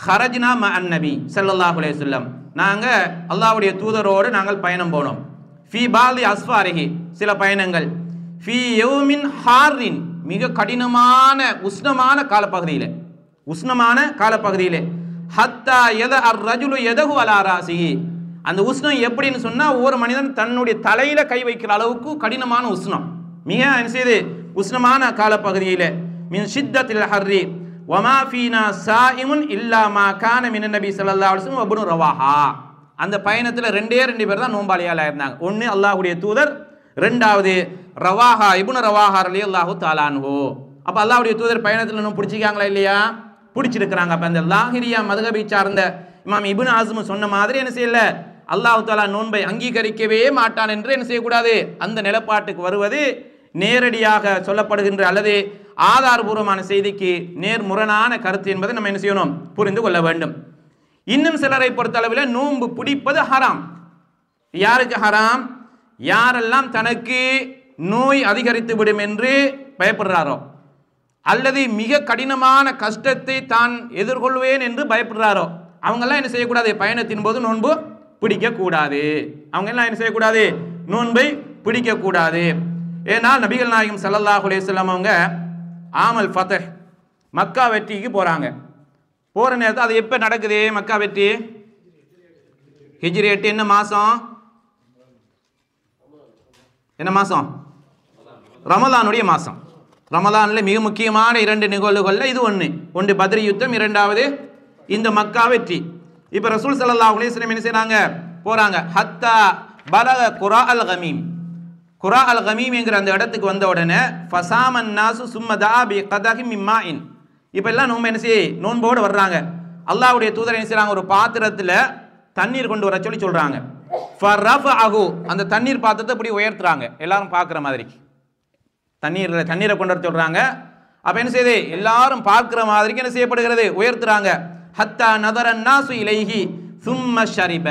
ஹரஜ்னா மஅன் நபி ஸல்லல்லாஹு அலைஹி வஸல்லம், நாங்க அல்லாஹ்வுடைய தூதரோடு நாங்கள் பயணம் போனோம். ஃபீ பாலி அஸ்ஃபாரிஹி, சில பயணங்கள், ஃபீ யௌமின் ஹாரின், மிக கடினமான உஷ்ணமான காலப்பகுதியில், உஷ்ணமான காலப்பகுதியில், ஹத்தா யத அர் ரஜுலு யதஹு அலா ராஸிஹி, அந்த உஷ்ணம் எப்படின்னு சொன்னா, ஒரு மனிதன் தன்னுடைய தலையில கை வைக்கிற அளவுக்கு கடினமான உஷ்ணம், மிக என்ன செய்யுது, உஷ்ணமான காலப்பகுதியில். மின் ஷித்தத்தில் ஹர்ரி வமா ஃபீனா சாயிமுன் இல்லா மா கான மின் நபி ஸல்லல்லாஹு அலைஹி வஸல்லம் இப்னு ரவாஹா. அந்த பயணத்தில் ரெண்டு பேர் தான் நோம்பாளியாளா இருந்தாங்க. ஒன்று அல்லாஹ்வுடைய தூதர், ரெண்டாவது ரவாஹா இப்னு ரவாஹா ரலியல்லாஹு தஆலா அன்ஹு. அப்போ அல்லாஹ்வுடைய தூதர் பயணத்தில் நோம்பு பிடிச்சிக்காங்களா இல்லையா, பிடிச்சிருக்கிறாங்க. அப்போ அந்த லாஹிரியா மதுஹபை சார்ந்த இமாம் இப்னு ஆஸிம் சொன்ன மாதிரி என்ன செய்யல, அல்லாஹ் தஆலா நோன்பை அங்கீகரிக்கவே மாட்டான் என்று என்ன செய்யக்கூடாது, அந்த நிலப்பாட்டுக்கு வருவது நேரடியாக சொல்லப்படுகின்ற அல்லது ஆதாரபூர்வமான செய்திக்கு நேர்முரணான கருத்து என்பதை நம்ம என்ன செய்யணும், புரிந்து கொள்ள வேண்டும். இன்னும் சிலரை பொறுத்தளவில் நோன்பு பிடிப்பது ஹராம். யாருக்கு ஹராம்? யாரெல்லாம் தனக்கு நோய் அதிகரித்து விடும் என்று பயப்படுறாரோ அல்லது மிக கடினமான கஷ்டத்தை தான் எதிர்கொள்வேன் என்று பயப்படுறாரோ அவங்கெல்லாம் என்ன செய்யக்கூடாது? பயணத்தின் போது நோன்பு பிடிக்கக்கூடாது. அவங்க எல்லாம் என்ன செய்யக்கூடாது? நோன்பை பிடிக்கக்கூடாது. ஏனால் நபிகள் நாயகம் ஸல்லல்லாஹு அலைஹி வஸல்லம் அவங்க ஆமல் ஃபத்ஹ் மக்கா வெற்றிக்கு போகிறாங்க. போகிற நேரத்தில் அது எப்போ நடக்குது? மக்கா வெற்றி ஹிஜ்ரி 8 என்ன மாதம்? என்ன மாதம்? ரமலானுடைய மாதம். ரமலானில் மிக முக்கியமான 2 நிகழ்வுகளில் இது ஒன்று பத்ர் யுத்தம், இரண்டாவது இந்த மக்கா வெற்றி. இப்போ ரசூல் ஸல்லல்லாஹு அலைஹி வஸல்லம் என்ன செய்கிறாங்க? போகிறாங்க. ஹத்தா பலக குரா அல் கமீம். குரா அல் கமீம் என்கிற அந்த இடத்துக்கு வந்த உடனே ஃபசாமன் நாசு சும்மதா பி கதஹி மிம்மாஇன். இப்போ எல்லாம் நோன்பு என்ன செய்ய நோன்போடு வர்றாங்க. அல்லாஹ்வுடைய தூதர் என்ன செய்கிறாங்க? ஒரு பாத்திரத்தில் தண்ணீர் கொண்டு வர சொல்கிறாங்க. ஃபரஃபஅஹு அந்த தண்ணீர் பாத்திரத்தை இப்படி உயர்த்துறாங்க, எல்லாரும் பார்க்குற மாதிரி தண்ணீரை கொண்டு வர சொல்கிறாங்க. அப்போ என்ன செய்யுது? எல்லாரும் பார்க்குற மாதிரிக்கு என்ன செய்யப்படுகிறது? உயர்த்துறாங்க. ஹத்தா நதரன் நாசு இலைஹி சும்ம ஷரிப.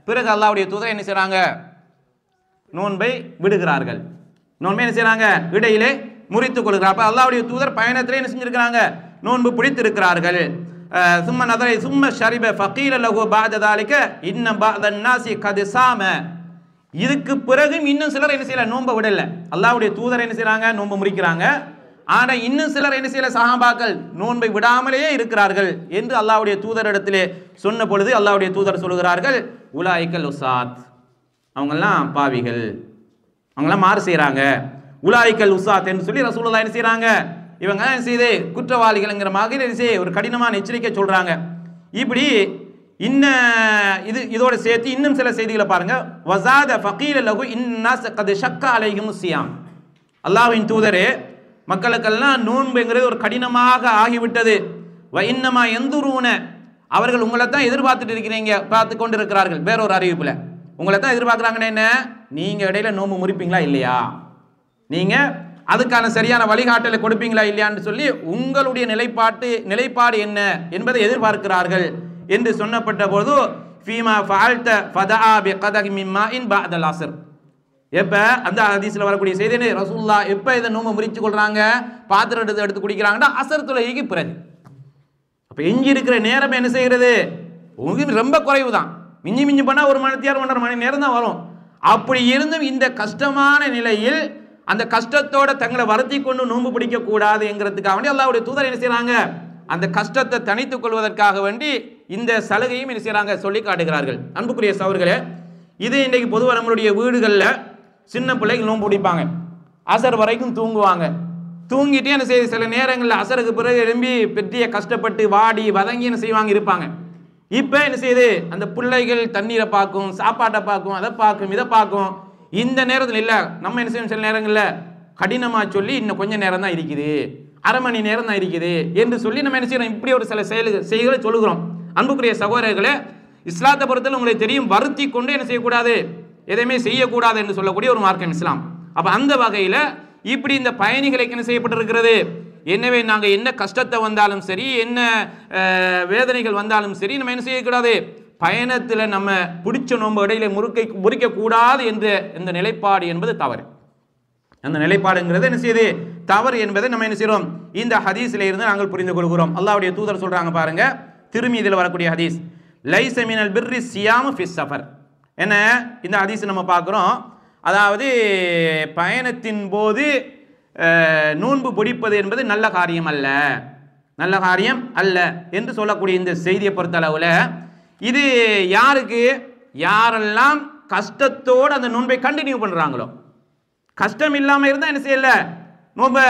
பிறகு அல்லாஹ்வுடைய தூதர் என்ன செய்கிறாங்க? நோன்பை விடுகிறார்கள். நோன்பை என்ன செய்கிறாங்க? இடையிலே முறித்துக் கொள்கிறார். அப்போ அல்லாஹ்வுடைய தூதர் பயணத்திலே என்ன செஞ்சிருக்கிறாங்க? நோன்பு பிடித்திருக்கிறார்கள். சும்ம நதரை சும்ம ஷரிப ஃபகீல லஹு பஅத ذلك இன்ன பஅதன் நாஸி கத் ஸாம. இதுக்கு பிறகு இன்னும் சிலர் என்ன செய்யல? நோன்பை விடல. அல்லாஹ்வுடைய தூதர் என்ன செய்றாங்க? நோன்பு முறிக்கிறாங்க. ஆனா இன்னும் சிலர் என்ன செய்யல? சஹாபாக்கள் நோன்பை விடாமலேயே இருக்கிறார்கள் என்று அல்லாஹ்வுடைய தூதரிடத்திலே சொன்ன பொழுது அல்லாஹ்வுடைய தூதர் சொல்கிறார்கள், உலாயிக்கல் உசாத், அவங்கெல்லாம் பாவிகள், அவங்கெல்லாம் மாறு செய்கிறாங்க. உலாயிக்கல் உசாத் என்று சொல்லி ரசூலுல்லாஹ் என்ன செய்கிறாங்க? இவங்க என்ன செய்து குற்றவாளிகள்ங்கிற மாதிரி என்ன செய்ய ஒரு கடினமான எச்சரிக்கை சொல்கிறாங்க. இப்படி இதோட சேர்த்து இன்னும் சில செய்திகளை பாருங்க. வஸாத ஃபகீல லஹு இன்னாஸ் கத் ஷக்க அலைஹிம் ஸியாம். அல்லாஹ்வின் தூதரே, மக்களுக்கெல்லாம் நோன்புங்கிறது ஒரு கடினமாக ஆகிவிட்டது. வ இன்னமா யந்துரூன, அவர்கள் உங்களை தான் எதிர்பார்த்துட்டு இருக்கிறீங்க, பார்த்து கொண்டு இருக்கிறார்கள். வேறொரு அறிவிப்புல உங்களை தான் எதிர்பார்க்குறாங்கன்னு என்ன? நீங்க இடையில நோன்பு முறிப்பீங்களா இல்லையா, நீங்க அதுக்கான சரியான வழிகாட்டலை கொடுப்பீங்களா இல்லையான்னு சொல்லி உங்களுடைய நிலைப்பாடு என்ன என்பதை எதிர்பார்க்கிறார்கள் என்று சொன்னப்பட்ட போது ஃபீமா ஃபஅல்த ஃபதஆ பிகதஹி மிம்மாஇன் பஅதல் அஸ்ர். எப்ப அந்த ஹதீஸ்ல வரக்கூடிய செய்தி ரசூலுல்லாஹ் எப்ப இதை நோன்பு முறிச்சு கொள்றாங்க, பாத்திரத்தை எடுத்து குடிக்கிறாங்கன்னா அஸ்ர் தொழுகைக்கு பிறகு. அப்ப எஞ்சி இருக்கிற நேரம் என்ன செய்கிறது? உங்களுக்கு ரொம்ப குறைவு தான். மிஞ்சி போனா 1 மணி நேரம் 1.5 மணி நேரம் தான் வரும். அப்படி இருந்தும் இந்த கஷ்டமான நிலையில் அந்த கஷ்டத்தோட தங்களை வருத்தி கொண்டு நோன்பு பிடிக்க கூடாது என்கிறதுக்காக வேண்டி அல்லாஹ்வுடைய தூதர் என்ன செய்றாங்க? அந்த கஷ்டத்தை தணித்துக் கொள்வதற்காக வேண்டி இந்த சலுகையும் என்ன செய்றாங்க? சொல்லி காட்டுகிறார்கள். அன்புக்குரிய சகோதரர்களே, இது இன்றைக்கு பொதுவாக நம்மளுடைய வீடுகளில் சின்ன பிள்ளைகள் நோன்பு பிடிப்பாங்க, அசர் வரைக்கும் தூங்குவாங்க. தூங்கிட்டே என்ன செய்ய சில நேரங்களில் அசருக்கு பிறகு எழும்பி பெற்றிய கஷ்டப்பட்டு வாடி வதங்கி என்ன செய்வாங்க இருப்பாங்க. இப்போ என்ன செய்யுது? அந்த பிள்ளைகள் தண்ணீரை பார்க்கும், சாப்பாட்டை பார்க்கும், அதை பார்க்கும், இதை பார்க்கும். இந்த நேரத்தில் இல்லை, நம்ம என்ன செய்யணும்? சில நேரங்களில் கடினமாக சொல்லி இன்னும் கொஞ்சம் நேரம் தான் இருக்குது, அரை மணி நேரம் தான் இருக்குது என்று சொல்லி நம்ம என்ன செய்யறோம்? இப்படி ஒரு சில செய்திகளை சொல்லுகிறோம். அன்புக்குரிய சகோதரர்களே, இஸ்லாத்தை பொறுத்தவரை உங்களுக்கு தெரியும், வருத்தி கொண்டு என்ன செய்யக்கூடாது? எதையுமே செய்யக்கூடாது என்று சொல்லக்கூடிய ஒரு மார்க்கம் இஸ்லாம். அப்போ அந்த வகையில் இப்படி இந்த பயணிகளுக்கு என்ன செய்யப்பட்டிருக்கிறது? எனவே நாங்கள் என்ன கஷ்டத்தை வந்தாலும் சரி, என்ன வேதனைகள் வந்தாலும் சரி, நம்ம என்ன செய்யக்கூடாது? பயணத்தில் நம்ம பிடிச்ச நோன்பு இடையில முறிக்கக்கூடாது என்ற இந்த நிலைப்பாடு என்பது தவறு. அந்த நிலைப்பாடுங்கிறது என்ன செய்யுது? தவறு என்பதை நம்ம என்ன செய்கிறோம்? இந்த ஹதீஸில் இருந்து நாங்கள் புரிந்து கொள்கிறோம். அல்லாஹ்வுடைய தூதர் சொல்றாங்க பாருங்க, திருமீதியில் வரக்கூடிய ஹதீஸ், லைஸ மினல் பிர்ரி சியாமு ஃபிஸ் சஃபர். என்ன இந்த ஹதீஸ் நம்ம பார்க்குறோம்? அதாவது பயணத்தின் போது நோன்பு பிடிப்பது என்பது நல்ல காரியம் அல்ல என்று சொல்லக்கூடிய இந்த செய்தியை பொறுத்தளவில் இது யாருக்கு? யாரெல்லாம் கஷ்டத்தோடு அந்த நோன்பை கண்டினியூ பண்ணுறாங்களோ. கஷ்டம் இல்லாமல் இருந்தால் என்ன செய்யல, நோன்பை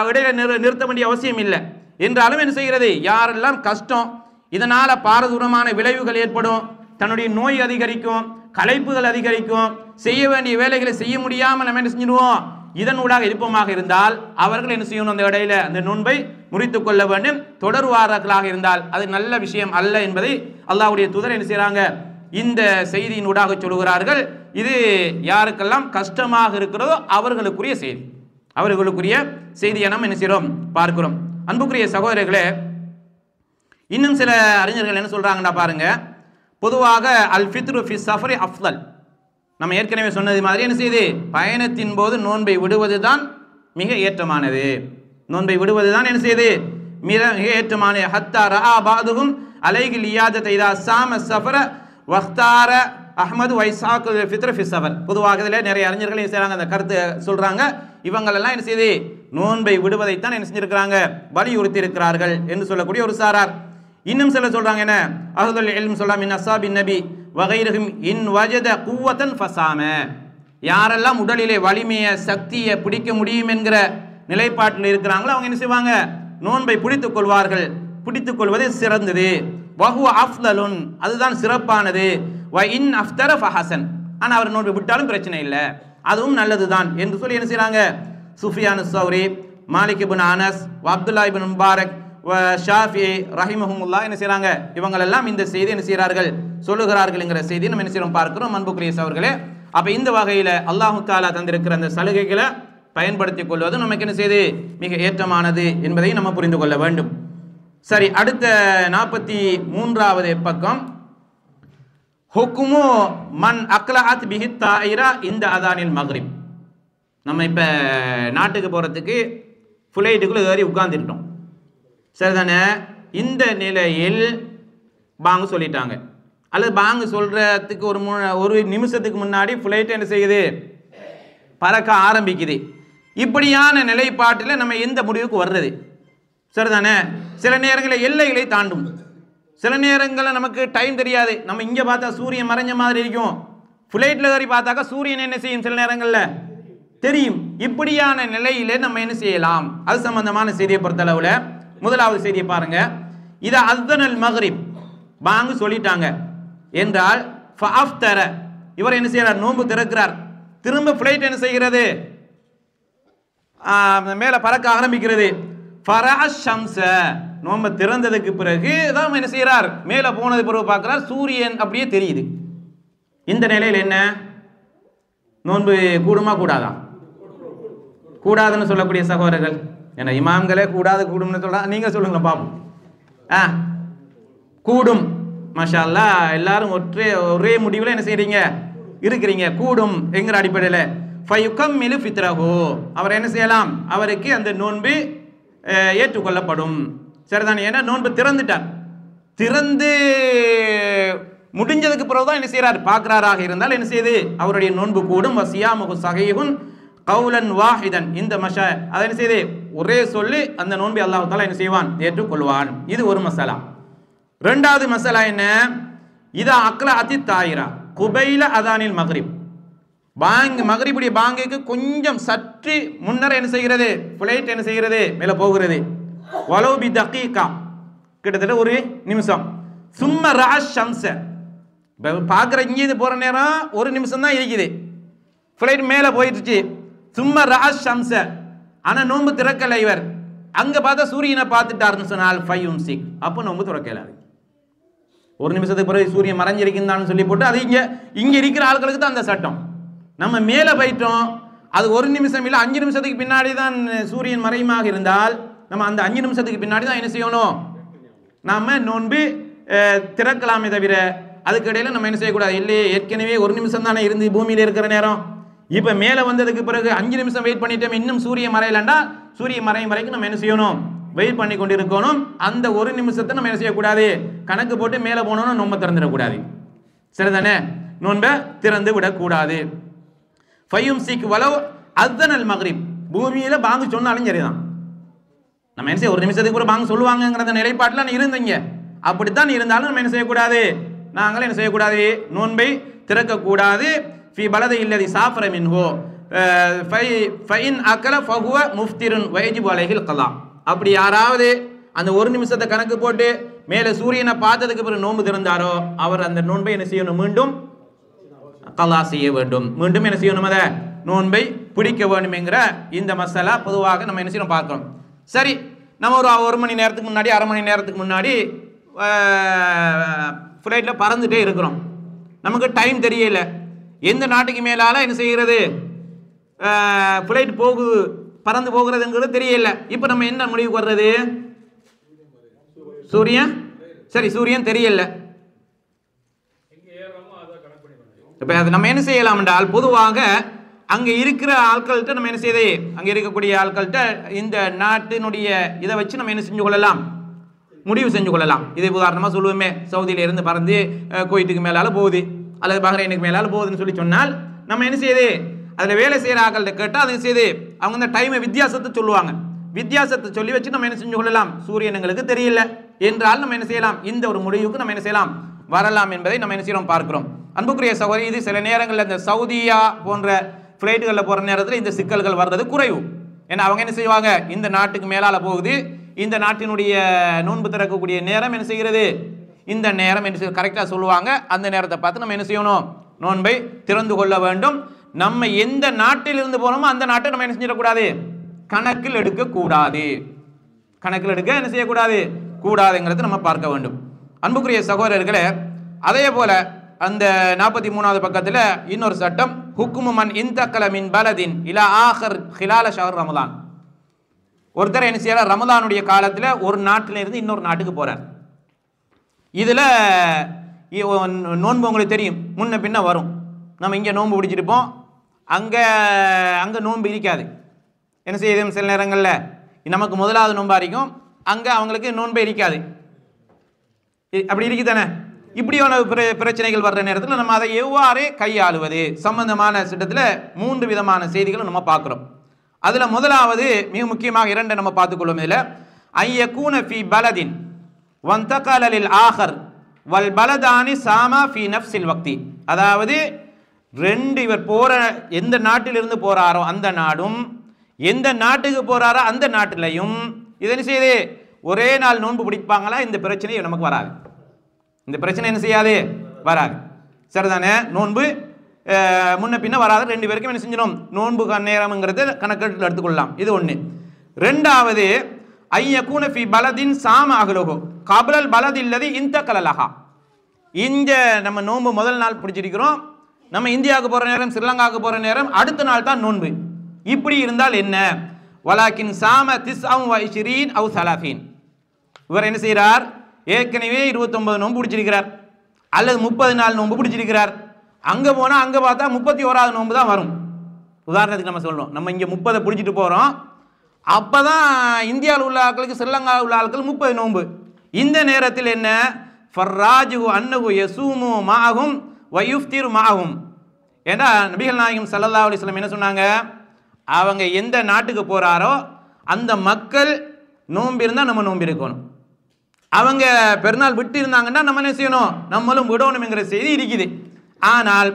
இடையில நிறுத்த வேண்டிய அவசியம் இல்லை என்றாலும் என்ன செய்கிறது? யாரெல்லாம் கஷ்டம், இதனால் பாரதூரமான விளைவுகள் ஏற்படும், தன்னுடைய நோய் அதிகரிக்கும், களைப்புகள் அதிகரிக்கும், செய்ய வேண்டிய வேலைகளை செய்ய முடியாமல் நம்ம என்ன செஞ்சிடுவோம்? இதன் ஊடாக இருப்பமாக இருந்தால் அவர்கள் என்ன செய்யணும்? அந்த இடையில அந்த நோன்பை முறித்துக் கொள்ள வேண்டும். தொடர்வார்களாக இருந்தால் அது நல்ல விஷயம் அல்ல என்பதை அல்லாஹ்வுடைய தூதர் என்ன செய்கிறாங்க? இந்த செய்தியின் ஊடாக சொல்கிறார்கள். இது யாருக்கெல்லாம் கஷ்டமாக இருக்கிறதோ அவர்களுக்குரிய செய்தியை நம்ம என்ன செய்கிறோம்? பார்க்கிறோம். அன்புக்குரிய சகோதரர்களே, இன்னும் சில அறிஞர்கள் என்ன சொல்றாங்கன்னா பாருங்க, பொதுவாக அல் ஃபித்ரு ஃபி சஃபரி அஃதல். நம்ம ஏற்கனவே சொன்னது மாதிரி என்ன செய்யுது? பயணத்தின் போது நோன்பை விடுவது தான் மிக ஏற்றமானது. நோன்பை விடுவது தான் என்ன செய்யுது, மிக ஏற்றமானது. ஹத்தா ரஆ பாதுகும் அலைகில் இயாதத இதா சாம சஃபர வக்தார அஹ்மது வைசாக் ஃபித்ர ஃபி சஃபர். பொதுவாக இதில் நிறைய அறிஞர்கள் என்ன செய்கிறாங்க, அந்த கருத்தை சொல்கிறாங்க. இவங்களெல்லாம் என்ன செய்யுது, நோன்பை விடுவதைத்தான் என்ன செஞ்சிருக்கிறாங்க, வலியுறுத்தி இருக்கிறார்கள் என்று சொல்லக்கூடிய ஒரு சாரார். இன்னும் சில சொல்றாங்க என்ன, அஹ்லுல் இல்ம் சொல்றாங்க மின் அஸ்ஹாபின் நபி வகைரஹும் இன் வஜத குவத்தன் ஃபஸாம. யாரெல்லாம் உடலிலே வலிமையை சக்தியை பிடிக்க முடியும் என்கிற நிலைப்பாட்டில் இருக்கிறாங்களோ அவங்க என்ன செய்வாங்க, நோன்பை பிடித்துக் கொள்வார்கள். பிடித்துக் கொள்வது சிறந்தது. வஹுவ அஃதலுன், அதுதான் சிறப்பானது. வ இன் அஃப்தர ஃபஹசன், ஆனால் அவர் நோன்பை விட்டாலும் பிரச்சனை இல்லை, அதுவும் நல்லதுதான் என்று சொல்லி என்ன செய்றாங்க, சுஃபியான் ஸௌரி, மாலிக் இப்னு அனஸ், அப்துல்லா இப்னு முபாரக், ஷாஃபி ரஹிமஹுமுல்லா என்ன செய்றாங்க, இவங்களெல்லாம் இந்த செய்தி என்ன செய்கிறார்கள், சொல்லுகிறார்கள்ங்கிற செய்தி நம்ம என்ன செய்யறோம் பார்க்கிறோம் அன்புக்குரிய சகோதரர்களே. அப்போ இந்த வகையில் அல்லாஹு தஆலா தந்திருக்கிற அந்த சலுகைகளை பயன்படுத்திக் கொள்வது நமக்கு என்ன செய்து மிக ஏற்றமானது என்பதை நம்ம புரிந்து கொள்ள வேண்டும். சரி, அடுத்த 43வது பக்கம், ஹுக்குமு மன் அக்லஅத் பிஹி தாயிரா இந்த அதானில் மக்ரிப். நம்ம இப்போ நாட்டுக்கு போகிறதுக்கு ஃப்ளைட்டுக்குள்ளே ஏறி உட்கார்ந்துட்டோம், சரிதானே. இந்த நிலையில் பாங்கு சொல்லிட்டாங்க, அல்லது பாங்கு சொல்கிறதுக்கு ஒரு நிமிஷத்துக்கு முன்னாடி ஃப்ளைட் என்ன செய்யுது, பறக்க ஆரம்பிக்குது. இப்படியான நிலைப்பாட்டில் நம்ம எந்த முடிவுக்கு வர்றது, சரிதானே. சில நேரங்களில் எல்லைகளை தாண்டும், சில நேரங்களில் நமக்கு டைம் தெரியாது. நம்ம இங்கே பார்த்தா சூரியன் மறைஞ்ச மாதிரி இருக்கும், ஃப்ளைட்டில் ஏறி பார்த்தாக்கா சூரியன் என்ன செய்யும் சில நேரங்களில் தெரியும். இப்படியான நிலையிலே நம்ம என்ன செய்யலாம், அது சம்பந்தமான செய்தியை பொறுத்தளவில் முதலாவது செய்தியை பாருங்க. இத அஸ்தனல் மக்ரிப், பாங்கு சொல்லிட்டாங்க என்றால் ஃபஅஃப்தர, இவர் என்ன செய்யறார், நோன்பு திறக்கிறார். திரும்ப ஃப்ளைட் என்ன செய்கிறது, மேலே பறக்க ஆரம்பிக்கிறது. ஃபரஅஷ் ஷம்ஸ, நோன்பு திறந்ததுக்கு பிறகு தான் என்ன செய்கிறார், மேலே போனது பிறகு பார்க்கிறார் சூரியன் அப்படியே தெரியுது. இந்த நிலையில் என்ன, நோன்பு கூடுமா கூடாதா? கூடாதுன்னு சொல்லக்கூடிய சகோதரர்கள் என்ன, இமாம்களே கூடாது கூடும்னு சொல்றாங்க, நீங்க சொல்லுங்க பாப்போம். கூடும், மாஷா அல்லாஹ், எல்லாரும் ஒரே முடிவில் என்ன செய்றீங்க, இருக்கிறீங்க. கூடும் என்கிற அடிப்படையில் ஃபயுகம்மிலு ஃபித்ரஹு, அவர் என்ன செய்யலாம், அவருக்கு அந்த நோன்பு ஏற்றுக்கொள்ளப்படும், சரிதானே. ஏன்னா நோன்பு திறந்துட்டார், திறந்து முடிஞ்சதுக்கு பிறகுதான் என்ன செய்யறார், பார்க்கிறாராக இருந்தால் என்ன செய்யுது, அவருடைய நோன்பு கூடும். வசியாமுஹு ஸஹீஹுன் கௌலன் வாஹிதன், இந்த மஷா அதை என்ன செய்யுது, ஒரே சொல்லி அந்த நோன்பை அல்லாஹ் தஆலா என்ன செய்வான், ஏற்றுக்கொள்வான். இது ஒரு மசாலா. ரெண்டாவது மசாலா என்ன, இதா அக்லஅத்தி தாயிரா குபைல அதானில் மக்ரிப், பாங்கு மக்ரிபுடைய பாங்குக்கு கொஞ்சம் சற்று முன்னர் என்ன செய்கிறது, ஃப்ளைட் என்ன செய்கிறது, மேலே போகிறது. வலவு பி தகீகா, கிட்டத்தட்ட ஒரு நிமிஷம். சும்ம ரஅஷ் ஷம்ஸ, பார்க்குற இங்கேருந்து போகிற நேரம் ஒரு நிமிஷம் தான் இருக்குது, ஃப்ளைட் மேலே போயிடுச்சு. சும்ம ரஅஷ் ஷம்ஸ, ஆனால் நோன்பு திறக்கலை இவர். அங்கே பார்த்தா சூரியனை பார்த்துட்டாருன்னு சொன்னால் ஃபயும்சிக், அப்போ நோன்பு திறக்கலாது. ஒரு நிமிஷத்துக்கு பிறகு சூரியன் மறைஞ்சிருக்குன்னு சொல்லி போட்டு அது இங்கே இருக்கிற ஆட்களுக்கு தான் அந்த சட்டம். நம்ம மேலே போயிட்டோம், அது ஒரு நிமிஷம் இல்லை 5 நிமிஷத்துக்கு பின்னாடி தான் சூரியன் மறைமாக இருந்தால் நம்ம அந்த 5 நிமிஷத்துக்கு பின்னாடி தான் என்ன செய்யணும், நாம் நோன்பு திறக்கலாமே தவிர அதுக்கு இடையில நம்ம என்ன செய்யக்கூடாது. இல்லையே, ஏற்கனவே ஒரு நிமிஷம் தானே இருந்து பூமியில் இருக்கிற நேரம், இப்போ மேலே வந்ததுக்கு பிறகு 5 நிமிஷம் வெயிட் பண்ணிட்டோம், இன்னும் சூரியன் மறையலண்டா சூரியன் மறையும் வரைக்கும் நம்ம என்ன செய்யணும், வெயிட் பண்ணி கொண்டு இருக்கணும். அந்த ஒரு நிமிஷத்தை நம்ம என்ன செய்யக்கூடாது, கணக்கு போட்டு மேலே போனோம்னா நோன்பை திறந்துடக்கூடாது, சரிதானே. நோன்பை திறந்து விடக்கூடாது. ஃபயும்சிக் வலவ் அஸ்தனல் மக்ரிப், பூமியில் பாங்கு சொன்னாலும் சரிதான். நம்ம என்ன செய்ய, ஒரு நிமிஷத்துக்கு கூட பாங்கு சொல்லுவாங்கங்கிற நிலைப்பாட்டில் இருந்தீங்க, அப்படித்தான் இருந்தாலும் நம்ம என்ன செய்யக்கூடாது, நாங்களும் என்ன செய்யக்கூடாது, நோன்பை திறக்கக்கூடாது. ஃபி பலதி இல்லதி சாஃபர மின்ஹு ஃபைன் அக்கல ஃபஹுவ முஃப்திருன் வயஜிபு அலைஹில் கலா. அப்படி யாராவது அந்த ஒரு நிமிஷத்தை கணக்கு போட்டு மேலே சூரியனை பார்த்ததுக்கு பிறகு நோன்பு திறந்தாரோ அவர் அந்த நோன்பை என்ன செய்யணும், மீண்டும் கலா செய்ய வேண்டும், மீண்டும் என்ன செய்யணும், அதை நோன்பை பிடிக்க வேண்டும் என்கிற இந்த மசாலா பொதுவாக நம்ம என்ன செய்யணும் பார்க்கிறோம். சரி, நம்ம ஒரு மணி நேரத்துக்கு முன்னாடி, அரை மணி நேரத்துக்கு முன்னாடி ஃப்ளைட்டில் பறந்துட்டே இருக்கிறோம், நமக்கு டைம் தெரியல, எந்த நாட்டுக்கு மேலால என்ன செய்கிறது, ஃப்ளைட் பறந்து போகிறதுங்கிறது தெரியல. இப்போ நம்ம என்ன முடிவுக்கு வர்றது, சூரியன், சரி சூரியன் தெரியல, இப்போ அது நம்ம என்ன செய்யலாம் என்றால் பொதுவாக அங்கே இருக்கிற ஆட்கள்கிட்ட நம்ம என்ன செய்யுது, அங்கே இருக்கக்கூடிய ஆட்கள்கிட்ட இந்த நாட்டினுடைய இதை வச்சு நம்ம என்ன செஞ்சு கொள்ளலாம், முடிவு செஞ்சு கொள்ளலாம். இது உதாரணமாக சொல்லுவோமே, சவுதியில இருந்து பறந்து குவைத்துக்கு மேலால போகுது அல்லது பஹ்ரைனுக்கு மேலால போகுதுன்னு சொல்லி சொன்னால் நம்ம என்ன செய்யுது, அதில் வேலை செய்கிற ஆட்கள்கிட்ட கேட்டால் அது செய்யுது அவங்க இந்த டைமை வித்தியாசத்தை சொல்லுவாங்க. வித்தியாசத்தை சொல்லி வச்சு நம்ம என்ன செஞ்சு கொள்ளலாம், சூரியன் எங்களுக்கு தெரியல என்றால் நம்ம என்ன செய்யலாம், இந்த ஒரு முடிவுக்கு நம்ம என்ன செய்யலாம், வரலாம் என்பதை நம்ம என்ன செய்யறோம் பார்க்கிறோம். அன்புக்குரிய சகோதரி, இது சில நேரங்களில் இந்த சவுதியா போன்ற ஃப்ளைட்டுகளில் போகிற நேரத்தில் இந்த சிக்கல்கள் வர்றது குறைவு. ஏன்னா அவங்க என்ன செய்வாங்க, இந்த நாட்டுக்கு மேலால போகுது, இந்த நாட்டினுடைய நோன்பு திறக்கக்கூடிய நேரம் என்ன செய்கிறது, இந்த நேரம் என்ன செய்ய கரெக்டாக சொல்லுவாங்க. அந்த நேரத்தை பார்த்து நம்ம என்ன செய்யணும், நோன்பை திறந்து கொள்ள வேண்டும். நம்ம எந்த நாட்டில் இருந்து போகிறோமோ அந்த நாட்டை நம்ம என்ன செஞ்சிடக்கூடாது, கணக்கில் எடுக்கக்கூடாது. கணக்கில் எடுக்க என்ன செய்யக்கூடாது, கூடாதுங்கிறது நம்ம பார்க்க வேண்டும். அன்புக்குரிய சகோதரர்களே, அதே போல அந்த 43வது பக்கத்தில் இன்னொரு சட்டம், ஹுக்குமு மன் இன்தக்கல மின் பலதின் இலா ஆஹர் ஹிலால ஷஹர் ரமலான். ஒருத்தர் என்ன செய்யறார், ரமலானுடைய காலத்தில் ஒரு நாட்டில் இருந்து இன்னொரு நாட்டுக்கு போறார். இதில் நோன்பு உங்களுக்கு தெரியும், முன்ன பின்ன வரும். நம்ம இங்கே நோன்பு பிடிச்சிருப்போம், அங்கே நோன்பு இருக்காது. என்ன செய்யுது, சில நேரங்களில் நமக்கு முதலாவது நோன்பா இருக்கும், அங்கே அவங்களுக்கு நோன்பே இருக்காது. அப்படி இருக்குதானே. இப்படியான பிரச்சனைகள் வர்ற நேரத்தில் நம்ம அதை எவ்வாறு கையாளுவது சம்பந்தமான சட்டத்தில் 3 விதமான செய்திகளை நம்ம பார்க்குறோம். அதில் முதலாவது மிக முக்கியமாக 2 நம்ம பார்த்துக்கொள்ளும். இதில் ஐயக்கூன ஃபி பலதின் வந்தகலில் ஆஹர் வல் பலதானி சாமா ஃபி நஃப்ஸில் வக்தி. அதாவது 2 இவர் போகிற எந்த நாட்டிலிருந்து போகிறாரோ அந்த நாடும், எந்த நாட்டுக்கு போகிறாரோ அந்த நாட்டிலையும் இதை என்ன செய்யுது, ஒரே நாள் நோன்பு பிடிப்பாங்களா, இந்த பிரச்சனை நமக்கு வராது. இந்த பிரச்சனை என்ன செய்யாது, வராது. சரிதானே. நோன்பு முன்ன பின்ன வராது. 2 பேருக்கும் என்ன செஞ்சிடும், நோன்பு நேரம்ங்கிறது கணக்கெடுத்து எடுத்துக்கொள்ளலாம். இது ஒன்று. 2வது ஐயக்கூன ஃபி பலதின் சாம அகலுஹு கபலல் பலதில்லதி இன்தகலலஹா. இந்த நம்ம நோன்பு முதல் நாள் பிடிச்சிருக்கிறோம், நம்ம இந்தியாவுக்கு போகிற நேரம், ஸ்ரீலங்காவுக்கு போகிற நேரம், அடுத்த நாள் தான் நோன்பு. இப்படி இருந்தால் என்ன, வலாக்கின் சாம திஸ்அம் வ இஷ்ரீன் அவு சலாஃபீன். இவர் என்ன செய்கிறார், ஏற்கனவே 29 நோன்பு பிடிச்சிருக்கிறார் அல்லது 30 நாள் நோன்பு பிடிச்சிருக்கிறார். அங்கே போனால் அங்கே பார்த்தா 31வது நோன்பு தான் வரும். உதாரணத்துக்கு நம்ம சொல்லணும், நம்ம இங்கே 30 பிடிச்சிட்டு போகிறோம், அப்போ தான் இந்தியாவில் உள்ள ஆட்களுக்கு, ஸ்ரீலங்காவில் உள்ள ஆட்களுக்கு 30 நோன்பு. இந்த நேரத்தில் என்ன, ஃபர்ராஜு அன்னகு யசூமு மாகும் வயுஃப்திரு மாகும். ஏன்னா நபிகள் நாயகம் ஸல்லல்லாஹு அலைஹி வஸல்லம் என்ன சொன்னாங்க, அவங்க எந்த நாட்டுக்கு போகிறாரோ அந்த மக்கள் நோன்பு இருந்தால் நம்ம நோன்பு இருக்கணும். அவங்க பெருநாள் விட்டு இருந்தாங்கன்னா நம்ம என்ன செய்யணும், நம்மளும் விடணுங்கிற செய்தி இருக்குது. ஆனால்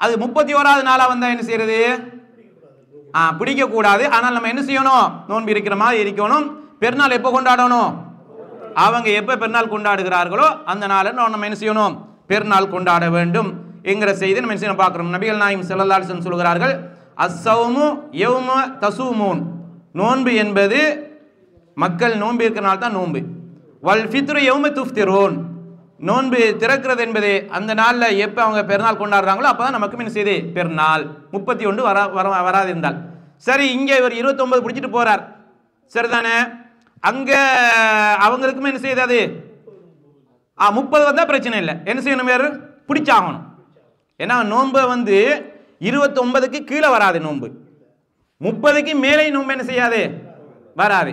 அது 31வது நாளாக வந்தால் என்ன செய்யறது, பிடிக்கக்கூடாது. ஆனால் நம்ம என்ன செய்யணும், நோன்பு இருக்கிற மாதிரி இருக்கணும். பெருநாள் எப்போ கொண்டாடணும், அவங்க எப்போ பெருநாள் கொண்டாடுகிறார்களோ அந்த நாளை நம்ம என்ன செய்யணும், பெருநாள் கொண்டாட வேண்டும் என்கிற செய்தி நம்ம என்ன செய்யணும் பார்க்குறோம். நபிகள் நாயகம் ஸல்லல்லாஹு அலைஹி வஸல்லம் சொல்கிறார்கள், அஸ்ஸௌமு யௌம தஸூமூன். நோன்பு என்பது மக்கள் நோன்பு இருக்கிறனால தான் நோன்பு. வல் ஃபித்ரு யௌம துஃப்திரூன். நோன்பு திறக்கிறது என்பது அந்த நாளில் எப்போ அவங்க பெருநாள் கொண்டாடுறாங்களோ அப்போ தான் நமக்கு என்ன செய்யுது, பெருநாள். 31 வராது இருந்தால் சரி. இங்கே இவர் 29 பிடிச்சிட்டு போகிறார், சரிதானே. அங்கே அவங்களுக்குமே என்ன செய்யுது, அது 30 வந்தால் பிரச்சனை இல்லை. என்ன செய்யணும், வேறு பிடிச்சாகணும். ஏன்னா நோன்பை 29க்கு கீழே வராது நோன்பு, 30க்கு மேலே நோன்பு என்ன செய்யாது, வராது.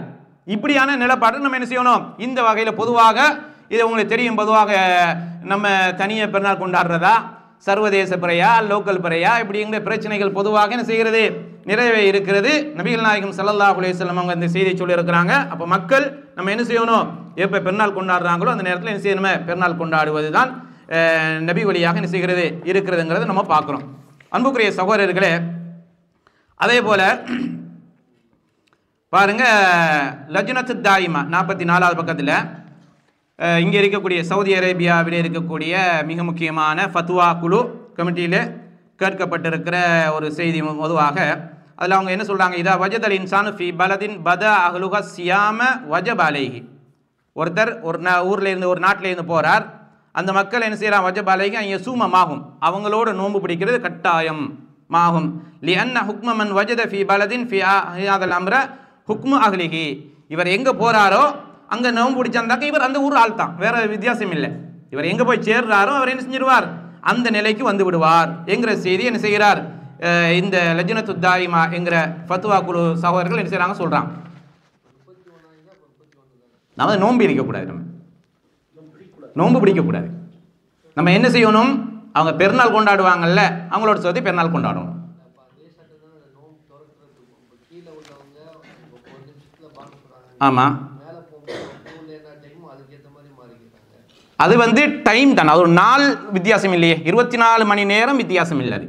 இப்படியான நிலப்பாடு நம்ம என்ன செய்யணும். இந்த வகையில் பொதுவாக இது உங்களுக்கு தெரியும், பொதுவாக நம்ம தனியாக பெருநாள் கொண்டாடுறதா, சர்வதேச பிறையா, லோக்கல் பிறையா, இப்படிங்கிற பிரச்சனைகள் பொதுவாக என்ன செய்கிறது, நிறைவே இருக்கிறது. நபிகள் நாயகம் ஸல்லல்லாஹு அலைஹி வஸல்லம் அவங்க இந்த செய்தியை சொல்லியிருக்கிறாங்க. அப்போ மக்கள் நம்ம என்ன செய்யணும், எப்போ பெருநாள் கொண்டாடுறாங்களோ அந்த நேரத்தில் என்ன செய்யணுமே, பெருநாள் கொண்டாடுவது தான் நபி வழியாக என்ன செய்கிறது இருக்கிறதுங்கிறத நம்ம பார்க்குறோம். அன்புக்குரிய சகோதரர்களே, அதே போல பாருங்க, லஜ்னத்து தாயிமா 44வது பக்கத்தில் இங்கே இருக்கக்கூடிய சவுதி அரேபியாவில் இருக்கக்கூடிய மிக முக்கியமான ஃபத்வா குழு கமிட்டியில் கேட்கப்பட்டிருக்கிற ஒரு செய்தி பொதுவாக. அதில் அவங்க என்ன சொல்கிறாங்க, இதா வஜதல் இன்சானு ஃபி பலதின் பத அஹ்லுஹ சியாம வஜப அலைஹி. ஒருத்தர் ஒரு ஊரில் இருந்து, ஒரு நாட்டில் இருந்து போகிறார், அந்த மக்கள் என்ன செய்யலாம், வஜப அலைஹி அன் யஸூமமாகும், அவங்களோட நோன்பு பிடிக்கிறது கட்டாயம் மாகும். லிஅன்ன ஹுக்ம மன் வஜத ஃபி பலதின் ஃபி ஹாதல் அம்ர ஹுக்மு அஹ்லிஹி. இவர் எங்கே போகிறாரோ அங்கே நோன்பு பிடிச்சாந்தாக்க இவர் அந்த ஊர் ஆள் தான், வேற வித்தியாசம் இல்லை. இவர் எங்கே போய் சேர்றாரோ அவர் என்ன செஞ்சிருவார், அந்த நிலைக்கு வந்து விடுவார் என்கிற செய்தி என்ன செய்கிறார் இந்த லஜ்னத்து தாயிமா என்கிற ஃபத்வா குழு சகோதரர்கள் என்ன செய்கிறாங்க சொல்கிறாங்க. நம்ம நோன்பு இருக்கக்கூடாது, நம்ம நோன்பு பிடிக்கக்கூடாது. நம்ம என்ன செய்யணும், அவங்க பெருநாள் கொண்டாடுவாங்கல்ல, அவங்களோட சேர்த்து பெருநாள் கொண்டாடணும். ஆமாம், அது வந்து டைம் தான், அது ஒரு நாள் வித்தியாசம் இல்லையே, 24 மணி நேரம் வித்தியாசம் இல்லை. அது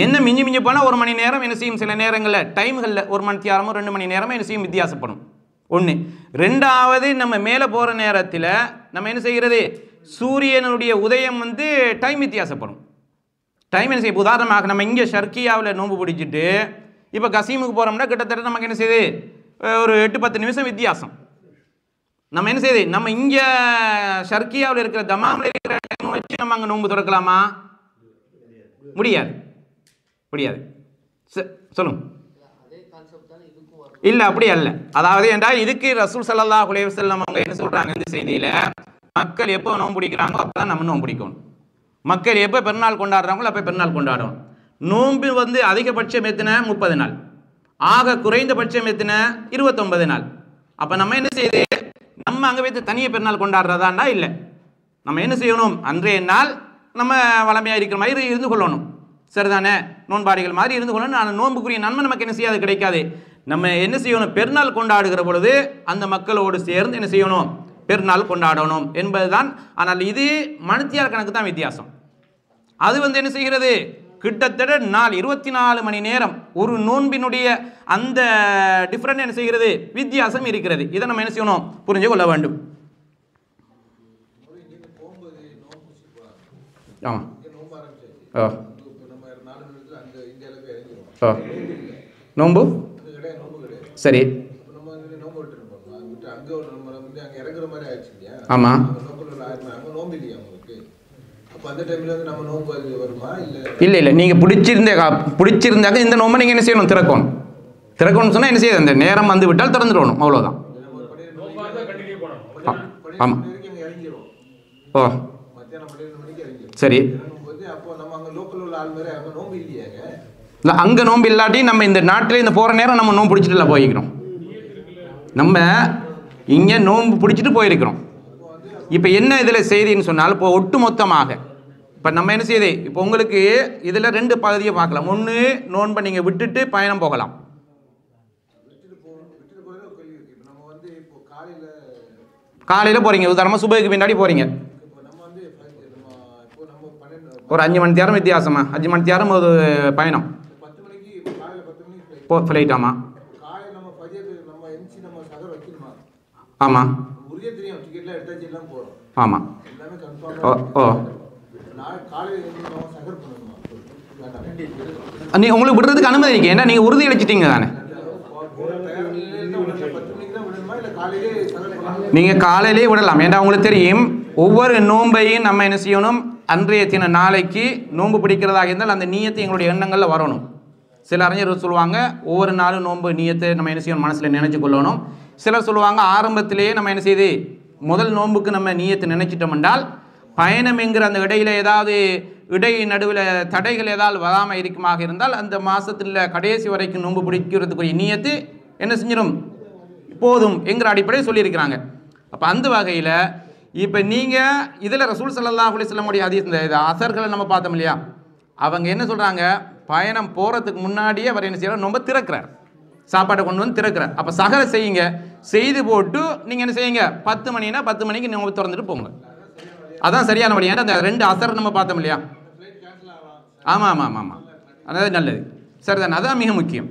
என்ன மிஞ்சி மிஞ்சி போனால் 1 மணி நேரம் என்ன செய்யும், சில நேரங்களில் டைம்களில் 1 மணி நேரமோ 2 மணி நேரமோ என்ன செய்யும் வித்தியாசப்படும். ஒன்று. ரெண்டாவது, நம்ம மேலே போகிற நேரத்தில் நம்ம என்ன செய்கிறது, சூரியனுடைய உதயம் வந்து டைம் வித்தியாசப்படும். டைம் என்ன செய்யும், உதாரணமாக நம்ம இங்கே ஷர்கியாவில் நோன்பு பிடிச்சிட்டு இப்போ கசீமுக்கு போகிறோம்னா கிட்டத்தட்ட நமக்கு என்ன செய்யுது, ஒரு 8-10 நிமிஷம் வித்தியாசம். நம்ம என்ன செய்யுது, நம்ம இங்கே ஷர்கியாவில் இருக்கிற தமாமில் இருக்கிற டைம் வச்சு நம்ம அங்கே நோன்பு திறக்கலாமா? முடியாது, முடியாது. சொல்லுங்க. இல்லை, அப்படி அல்ல. அதாவது என்றால் இதுக்கு ரசூல் ஸல்லல்லாஹு அலைஹி வஸல்லம் அவங்க என்ன சொல்கிறாங்க இந்த செய்தியில், மக்கள் எப்போ நோன்பு பிடிக்கிறாங்களோ அப்போ தான் நம்ம நோன்பு பிடிக்கணும். மக்கள் எப்போ பெருநாள் கொண்டாடுறாங்களோ அப்போ பெருநாள் கொண்டாடணும். நோன்பு வந்து அதிகபட்சம் எத்தனை, 30 நாள். ஆக குறைந்தபட்சம் எத்தனை, 29 நாள். அப்போ நம்ம என்ன செய்யுது, நம்ம அங்கே வைத்து தனியாக பெருநாள் கொண்டாடுறதாண்டா இல்லை. நம்ம என்ன செய்யணும், அன்றைய நாள் நம்ம வளமையாக இருக்கிற மாதிரி இருந்து கொள்ளணும். சரிதானே, நோன்பாடிகள் மாதிரி இருந்து கொள்ளணும். நான் நோன்புக்குரிய நன்மை நமக்கு என்ன செய்யாது, கிடைக்காது. நம்ம என்ன செய்யணும், பெருநாள் கொண்டாடுகிற பொழுது அந்த மக்களோடு சேர்ந்து என்ன செய்யணும், பெருநாள் கொண்டாடணும் என்பதுதான். ஆனால் இது மணித்தியார் கணக்கு தான் வித்தியாசம். அது வந்து என்ன செய்கிறது, கிட்டத்தட்ட 24 மணி நேரம் ஒரு நோன்பினுடைய அந்த டிஃப்ரெண்ட் என்ன செய்கிறது, வித்தியாசம் இருக்கிறது. இதை நம்ம என்ன செய்யணும், புரிஞ்சு கொள்ள வேண்டும். ஆமாம். நோன்பு சரி. ஆமாம். இல்லை இல்லை, நீங்கள் பிடிச்சிருந்தாக்க இந்த நோம்பை நீங்கள் என்ன செய்யணும், திறக்கணும்னு சொன்னால் என்ன செய்யுது, அந்த நேரம் வந்து விட்டால் திறந்துடணும், அவ்வளோதான். ஆமாம். ஓ சரி. இல்லை, அங்கே நோம்பு இல்லாட்டி நம்ம இந்த நாட்டில் இந்த போகிற நேரம் நம்ம நோம்பு பிடிச்சிட்டு போயிருக்கிறோம். நம்ம இங்கே நோம்பு பிடிச்சிட்டு போயிருக்கிறோம். இப்போ என்ன இதில் செய்தின்னு சொன்னால், இப்போ ஒட்டு மொத்தமாக இப்போ நம்ம என்ன செய்யுது, இப்போ உங்களுக்கு இதில் 2 பகுதியை பார்க்கலாம். ஒன்று, நோன்பை நீங்கள் விட்டுட்டு பயணம் போகலாம். காலையில் போகிறீங்க, உதாரணமாக சுபைக்கு பின்னாடி போகிறீங்க, ஒரு 5 மணி நேரம் வித்தியாசமா, 5 மணி நேரம் ஒரு பயணம் ஃப்ளைட். ஆமாம் ஆமாம் ஆமாம். ஓ ஓ, நீ உங்களுக்கு விடுறதுக்கு அனுமதி இருக்கு, ஏன்னா நீங்கள் உறுதி அளிச்சிட்டீங்க தானே. நீங்கள் காலையிலேயே விடலாம், ஏன்னா உங்களுக்கு தெரியும் ஒவ்வொரு நோன்பையும் நம்ம என்ன செய்யணும், அன்றைய தின நாளைக்கு நோன்பு பிடிக்கிறதாக இருந்தால் அந்த நீயத்தை எங்களுடைய எண்ணங்களில் வரணும். சில அறிஞர்கள் சொல்லுவாங்க ஒவ்வொரு நாளும் நோன்பு நீயத்தை நம்ம என்ன செய்யணும், மனசில் நினைச்சு கொள்ளணும். சிலர் சொல்லுவாங்க ஆரம்பத்திலேயே நம்ம என்ன செய்து முதல் நோன்புக்கு நம்ம நீயத்தை நினைச்சிட்டோம் என்றால் பயணம் என்கிற அந்த இடையில ஏதாவது நடுவில் தடைகள் ஏதாவது வராமல் இருக்குமாக இருந்தால் அந்த மாதத்தில் கடைசி வரைக்கும் நோன்பு பிடிக்கிறதுக்குரிய நீயத்து என்ன செஞ்சிடும், போதும் என்கிற அடிப்படையில் சொல்லியிருக்கிறாங்க. அப்போ அந்த வகையில் இப்போ நீங்கள் இதில் ரசூல் ஸல்லல்லாஹு அலைஹி வஸல்லம் உடைய ஹதீஸ் இந்த அசர்களை நம்ம பார்த்தோம் இல்லையா, அவங்க என்ன சொல்கிறாங்க, பயணம் போகிறதுக்கு முன்னாடியே அவர் என்ன செய்யறார், நோன்பை திறக்கிறார், சாப்பாட்டை கொண்டு வந்து திறக்கிறார். அப்போ சகரை செய்யுங்க, செய்து போட்டு நீங்கள் என்ன செய்யுங்க, 10 மணினா 10 மணிக்கு நோன்பு திறந்துட்டு போங்க. அதான் சரியான வழி. ஏன்னா அந்த 2 அசர் நம்ம பார்த்தோம் இல்லையா. ஆமாம் ஆமாம் ஆமாம் ஆமாம், அதாவது நல்லது, சரிதானே, அதான் மிக முக்கியம்.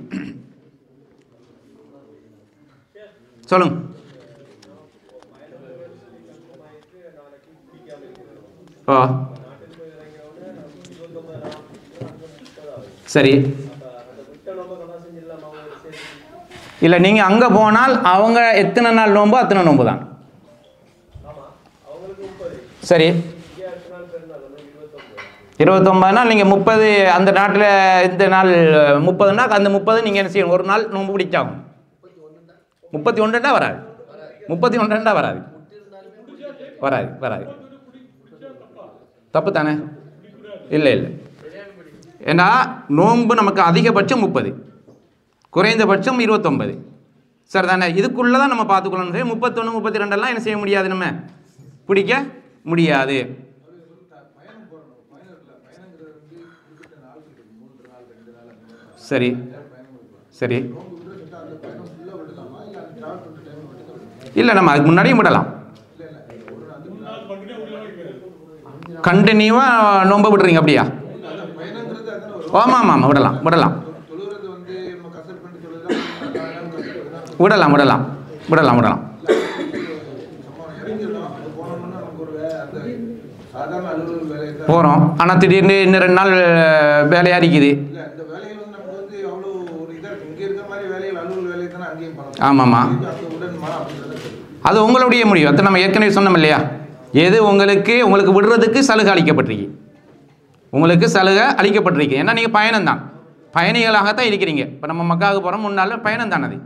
சொல்லுங்க. ஓ சரி. இல்லை, நீங்கள் அங்கே போனால் அவங்க எத்தனை நாள் நோம்போ அத்தனை நோம்பு தான். சரி, 29 நாள் நீங்கள் 30 அந்த நாட்டில் இந்த நாள் 30னா அந்த 30 நீங்கள் என்ன செய்யணும், ஒரு நாள் நோம்பு பிடிச்சாகும். 31 வராது, 31 வராது, வராது வராது. தப்பு தானே? இல்லை இல்லை ஏன்னா நோன்பு நமக்கு அதிகபட்சம் 30, குறைந்தபட்சம் 29. சார் தானே, இதுக்குள்ளே தான் நம்ம பார்த்துக்கொள்ளணும். 31, 32 என்ன செய்ய முடியாது, நம்ம பிடிக்க முடியாது. சரி சரி, இல்லை நம்ம அதுக்கு முன்னாடியும் விடலாம். கண்டினியூவாக நோன்பு விடுறீங்க அப்படியா? ஆமாம் ஆமாம், விடலாம் விடலாம் விடலாம் விடலாம் விடலாம் விடலாம். போகிறோம், ஆனால் திடீர்னு இன்னும் 2 நாள் வேலையாக இருக்குது. ஆமாம்மா, அது உங்களுடைய முடிவு. அதை நம்ம ஏற்கனவே சொன்னோம் இல்லையா, எது உங்களுக்கு விடுறதுக்கு சலுகை அளிக்கப்பட்டிருக்கு, உங்களுக்கு சலுகை அளிக்கப்பட்டிருக்கு. ஏன்னா நீங்கள் பயணம்தான், பயணிகளாகத்தான் இருக்கிறீங்க. இப்போ நம்ம மக்காவுக்கு போகிறோம், முன்னாள் பயணம் தானே அது,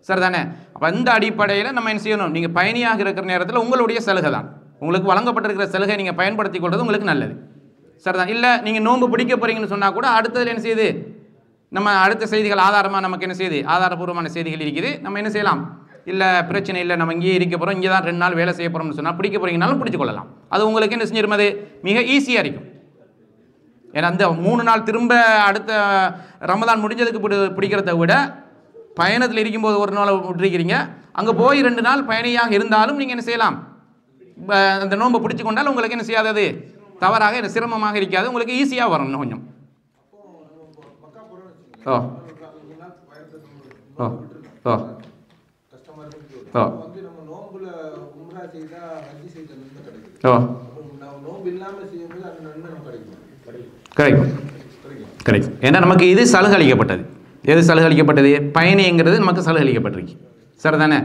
சரி தானே? அப்போ இந்த அடிப்படையில் நம்ம என்ன செய்யணும், நீங்கள் பயணியாக இருக்கிற நேரத்தில் உங்களுடைய சலுகை தான், உங்களுக்கு வழங்கப்பட்டிருக்கிற சலுகை நீங்கள் பயன்படுத்தி கொள்வது உங்களுக்கு நல்லது, சரிதான். இல்லை நீங்கள் நோன்பு பிடிக்க போகிறீங்கன்னு சொன்னால் கூட அடுத்ததில் என்ன செய்யுது, நம்ம அடுத்த செய்திகள் ஆதாரமாக நமக்கு என்ன செய்யுது, ஆதாரபூர்வமான செய்திகள் இருக்குது. நம்ம என்ன செய்யலாம், இல்லை பிரச்சனை இல்லை, நம்ம இங்கேயே இருக்க போகிறோம், இங்கே தான் 2 நாள் வேலை செய்ய போகிறோம்னு சொன்னால் பிடிக்க போகிறீங்கனாலும் பிடிச்சு கொள்ளலாம். அது உங்களுக்கு என்ன செஞ்சிடும், அது மிக ஈஸியாக இருக்கும். ஏன்னா அந்த 3 நாள் திரும்ப அடுத்த ரமதான் முடிஞ்சதுக்கு பிடிக்கிறத விட பயணத்தில் இருக்கும்போது 1 நாள் விட்டுருக்கிறீங்க, அங்கே போய் 2 நாள் பயணியாக இருந்தாலும் நீங்கள் என்ன செய்யலாம், அந்த நோன்பை பிடிச்சி கொண்டால் உங்களுக்கு என்ன செய்யாதது, தவறாக என்ன சிரமமாக இருக்காது, உங்களுக்கு ஈஸியாக வரும் இன்னும் கொஞ்சம். ஓ ஓ ஓ ஓ ஓ கிடைக்கும் கிடைக்கும். ஏன்னா நமக்கு இது சலுகை அளிக்கப்பட்டது. எது சலுகை அளிக்கப்பட்டது, பயணிங்கிறது நமக்கு சலுகை அளிக்கப்பட்டிருக்கு, சரி தானே?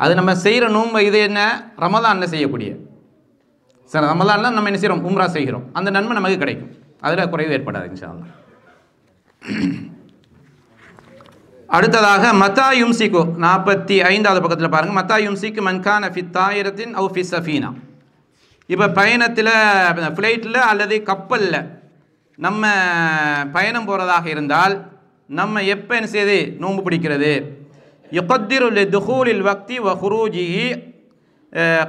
அது நம்ம செய்கிற நோன்பு இது என்ன, ரமதானில் செய்யக்கூடிய, சரி ரமதானில் நம்ம என்ன செய்கிறோம், உம்ரா செய்கிறோம், அந்த நன்மை நமக்கு கிடைக்கும், அதில் குறைவு ஏற்படாது இன்ஷா அல்லாஹ். அடுத்ததாக மத்தா யும்சிக்கு 45வது பக்கத்தில் பாருங்கள். மத்தா யும்சிக்கு மன்கான ஃபித் தாயிரத்தின் அவு ஃபி சஃபீனா. இப்போ பயணத்தில், ஃப்ளைட்டில் அல்லது கப்பலில் நம்ம பயணம் போகிறதாக இருந்தால் நம்ம எப்போ என்ன செய்யுது, நோன்பு பிடிக்கிறது. யுகத்திரு துஹூலில் வக்தி வ ஹுரூஜிஹி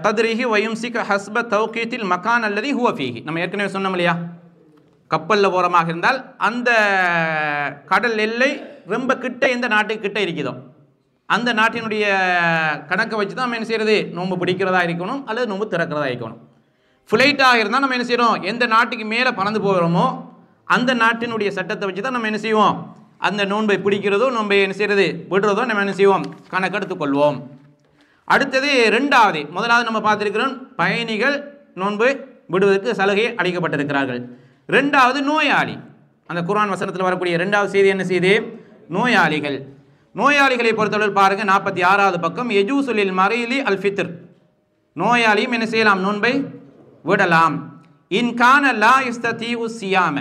கத்ரிஹி வ யும்சிக ஹஸ்ப தௌகீத்தில் மகான் அல்லது ஹுவ ஃபீஹி. நம்ம ஏற்கனவே சொன்னோம் இல்லையா, கப்பலில் போகிறமாக இருந்தால் அந்த கடல் எல்லை ரொம்ப கிட்ட, எந்த நாட்டுக்கு கிட்ட இருக்குதோ அந்த நாட்டினுடைய கணக்கை வச்சு தான் நம்ம என்ன செய்கிறது, நோன்பு பிடிக்கிறதா இருக்கணும் அல்லது நோன்பு திறக்கிறதா இருக்கணும். ஃப்ளைட்டாக இருந்தால் நம்ம என்ன செய்கிறோம், எந்த நாட்டுக்கு மேலே பறந்து போகிறோமோ அந்த நாட்டினுடைய சட்டத்தை வச்சு தான் நம்ம என்ன செய்வோம், அந்த நோன்பை பிடிக்கிறதோ நோன்பை என்ன செய்கிறது விடுறதோ நம்ம என்ன செய்வோம், கணக்கெடுத்துக்கொள்வோம். அடுத்தது 2வது, முதலாவது நம்ம பார்த்துருக்கிறோம் பயணிகள் நோன்பு விடுவதற்கு சலுகை அளிக்கப்பட்டிருக்கிறார்கள். 2வது நோயாளி. அந்த குர்ஆன் வசனத்தில் வரக்கூடிய 2வது செய்தி என்ன செய்தி, நோயாளிகளை பொறுத்தளவில் பாருங்கள் 46வது பக்கம். யஜூசுலில் மரீலி அல் ஃபித்ர். நோயாளியும் என்ன செய்யலாம், நோன்பை விடலாம். இன்கான லா இஸ்ததி உஸ்ஸியாம,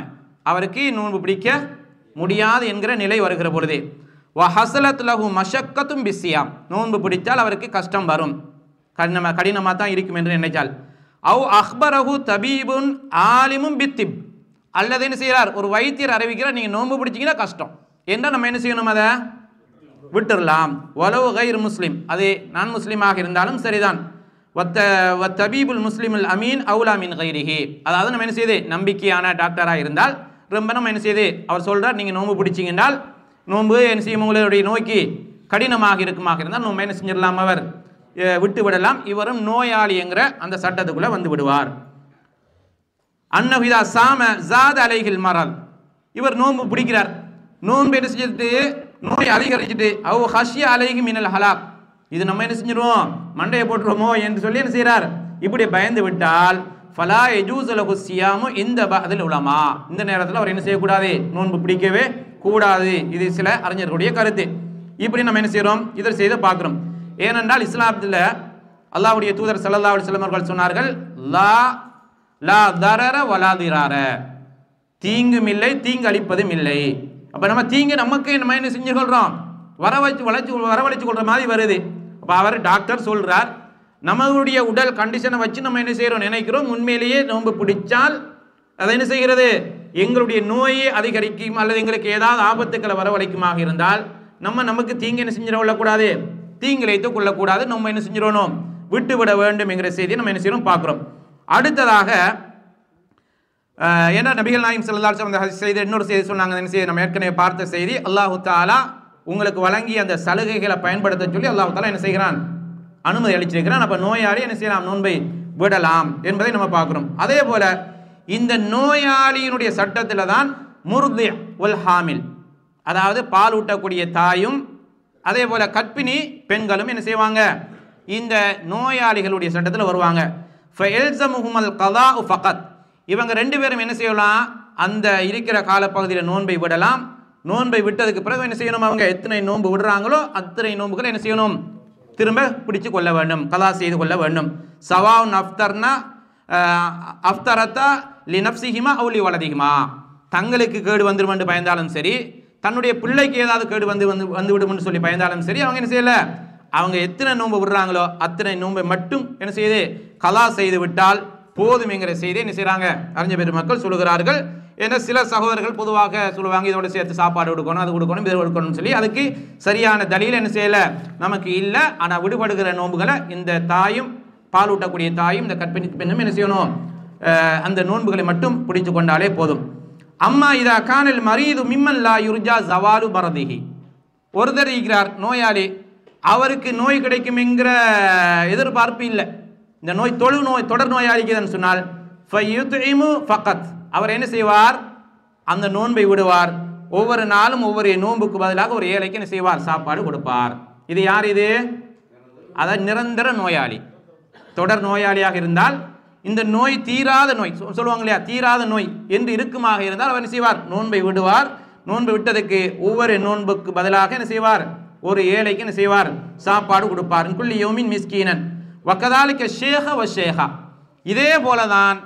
அவருக்கு நோன்பு பிடிக்க முடியாது என்கிற நிலை வருகிற பொழுது, வ ஹஸலத் லஹு மஷக்கத்தும் பிஸ்ஸியாம், நோன்பு பிடித்தால் அவருக்கு கஷ்டம் வரும், கடினமாக தான் இருக்கும் என்று நினைச்சால். அவ் அஹ்பரஹு தபீபுன் ஆலிமும் பித்திப், அல்லது என்ன செய்கிறார், ஒரு வைத்தியர் அறிவிக்கிறார் நீங்கள் நோன்பு பிடிச்சிங்கன்னா கஷ்டம் என்றால் நம்ம என்ன செய்யணும், அதை விட்டுடலாம். வலவு கைர் முஸ்லீம், அது நான் முஸ்லீமாக இருந்தாலும் சரிதான். தபீபுல் முஸ்லிமுல் அமீன் அவுலா மின் கைரிஹி, அதாவது நம்ம என்ன செய்யுது, நம்பிக்கையான டாக்டராக இருந்தால் ரொம்ப நம்ம என்ன செய்யுது, அவர் சொல்கிறார் நீங்கள் நோன்பு பிடிச்சிங்கன்றால் நோன்பு என்ன செய்யும், உங்களுடைய நோய்க்கு கடினமாக இருக்குமாக இருந்தால் நோன்பு என்ன செஞ்சிடலாம், அவர் விட்டு விடலாம். இவரும் நோயாளி என்கிற அந்த சட்டத்துக்குள்ளே வந்து விடுவார். அன்னஹிதா சாம ஜாத் அலைஹில் மரல், இவர் நோன்பு பிடிக்கிறார், நோன்பு என்ன செஞ்சுட்டு நோய் அதிகரிச்சுட்டு அவ் ஹஷ்ய அலைஹி மினல் ஹலாக், இது நம்ம என்ன செஞ்சிருவோம், மண்டையை போட்டுருவோமோ என்று சொல்லி என்ன செய்கிறார், இப்படி பயந்து விட்டால் ஃபலா யஜூஸு லஹு ஸியாமு இந்த பஅதில் உலமா, இந்த நேரத்தில் அவர் என்ன செய்யக்கூடாது, நோன்பு பிடிக்கவே கூடாது. இது சில அறிஞர்களுடைய கருத்து. இப்படி நம்ம என்ன செய்கிறோம், இதை செய்து பார்க்குறோம். ஏனென்றால் இஸ்லாத்தில் அல்லாஹ்வுடைய தூதர் ஸல்லல்லாஹு அலைஹி வஸல்லம் அவர்கள் சொன்னார்கள், லா தரர வலா திரார, தீங்கும் இல்லை தீங்கு அளிப்பதும் இல்லை. அப்போ நம்ம தீங்கு நமக்கு நம்ம என்ன செஞ்சு கொள்கிறோம், வரவழைச்சு கொள்கிற மாதிரி வருது. அப்போ அவர் டாக்டர் சொல்கிறார், நம்மளுடைய உடல் கண்டிஷனை வச்சு நம்ம என்ன செய்கிறோம் நினைக்கிறோம், உண்மையிலேயே நோன்பு பிடிச்சால் அதை என்ன செய்கிறது, எங்களுடைய நோயை அதிகரிக்கும் அல்லது எங்களுக்கு ஏதாவது ஆபத்துக்களை வரவழைக்குமாக இருந்தால் நமக்கு தீங்கு என்ன செஞ்சிட கொள்ளக்கூடாது, தீங்கிழைத்து கொள்ளக்கூடாது, நம்ம என்ன செஞ்சிடணும், விட்டுவிட வேண்டும் என்கிற செய்தியை நம்ம என்ன செய்யணும் பார்க்குறோம். அடுத்ததாக ஏன்னா நபிகள் நாயகம் ஸல்லல்லாஹு அலைஹி வஸல்லம் செய்தி இன்னொரு செய்தி சொன்னாங்க. என்ன செய்தி நம்ம ஏற்கனவே பார்த்த செய்தி, அல்லாஹு தஆலா உங்களுக்கு வழங்கிய அந்த சலுகைகளை பயன்படுத்த சொல்லி அல்லாஹு தஆலா என்ன செய்கிறான், அனுமதி அளிச்சிருக்கிறான். அப்போ நோயாளி என்ன செய்யலாம், நோன்பை விடலாம் என்பதை நம்ம பார்க்குறோம். அதே போல இந்த நோயாளியினுடைய சட்டத்தில் தான் முர்தி வல் ஹாமில், அதாவது பால் ஊட்டக்கூடிய தாயும் அதே போல கற்பிணி பெண்களும் என்ன செய்வாங்க, இந்த நோயாளிகளுடைய சட்டத்தில் வருவாங்க. ஃபயல்ஸமுஹுமல் கதாஉ ஃபகத், இவங்க ரெண்டு பேரும் என்ன செய்யலாம், அந்த இருக்கிற காலப்பகுதியில் நோன்பை விடலாம். நோன்பை விட்டதுக்கு பிறகு என்ன செய்யணும், அவங்க எத்தனை நோன்பு விடுறாங்களோ அத்தனை நோன்புகள் என்ன செய்யணும், திரும்ப பிடிச்சு கொள்ள வேண்டும், கதா செய்து கொள்ள வேண்டும். சவாவுன் அஃப்தர்னா அஃப்தரத்தா லி நஃப்ஸிஹிமா அவு லி வலதிஹிமா, தங்களுக்கு கேடு வந்துடும் என்று பயந்தாலும் சரி, தன்னுடைய பிள்ளைக்கு ஏதாவது கேடு வந்து விடும் சொல்லி பயந்தாலும் சரி, அவங்க என்ன செய்யல, அவங்க எத்தனை நோன்பு விடுறாங்களோ அத்தனை நோன்பை மட்டும் என்ன செய்து கலா செய்து விட்டால் போதும் என்கிற செய்தியை என்ன செய்கிறாங்க அறிஞ பெருமக்கள் சொல்லுகிறார்கள். ஏன்னா சில சகோதரர்கள் பொதுவாக சொல்லுவாங்க, இதோட சேர்த்து சாப்பாடு கொடுக்கணும், அது கொடுக்கணும், இது கொடுக்கணும்னு சொல்லி அதுக்கு சரியான தலீல் என்ன செய்யலை நமக்கு இல்லை. ஆனால் விடுபடுகிற நோன்புகளை இந்த தாயும் பால் ஊட்டக்கூடிய தாயும் இந்த கற்பிணி பெண்ணும் என்ன செய்யணும், அந்த நோன்புகளை மட்டும் பிடிச்சு கொண்டாலே போதும். அம்மா இதா கானல் மரீது மிம்மன் லா யுர்ஜா ஜவாலு பரதிஹி, ஒருத்தர் இருக்கிறார் நோயாளி, அவருக்கு நோய் கிடைக்கும் என்கிற எதிர்பார்ப்பு இல்லை, இந்த நோய் தொடர் நோயாளிக்குதுன்னு சொன்னால் ஃபயுத்இமு ஃபகத், அவர் என்ன செய்வார், அந்த நோன்பை விடுவார். ஒவ்வொரு நாளும் ஒவ்வொரு நோன்புக்கு பதிலாக ஒரு ஏழைக்கு என்ன செய்வார், சாப்பாடு கொடுப்பார். இது யார் இது, அதாவது நிரந்தர நோயாளி. தொடர் நோயாளியாக இருந்தால் இந்த நோய் தீராத நோய் சொல்லுவாங்க இல்லையா, தீராத நோய் என்று இருக்குமாக இருந்தால் அவர் என்ன செய்வார், நோன்பை விடுவார். நோன்பு விட்டதுக்கு ஒவ்வொரு நோன்புக்கு பதிலாக என்ன செய்வார், ஒரு ஏழைக்கு என்ன செய்வார், சாப்பாடு கொடுப்பார். குல்லி யௌமின் மிஸ்கீனன் வக்கதாலிக்க ஷேஹ வ ஷேஹா, இதே போலதான்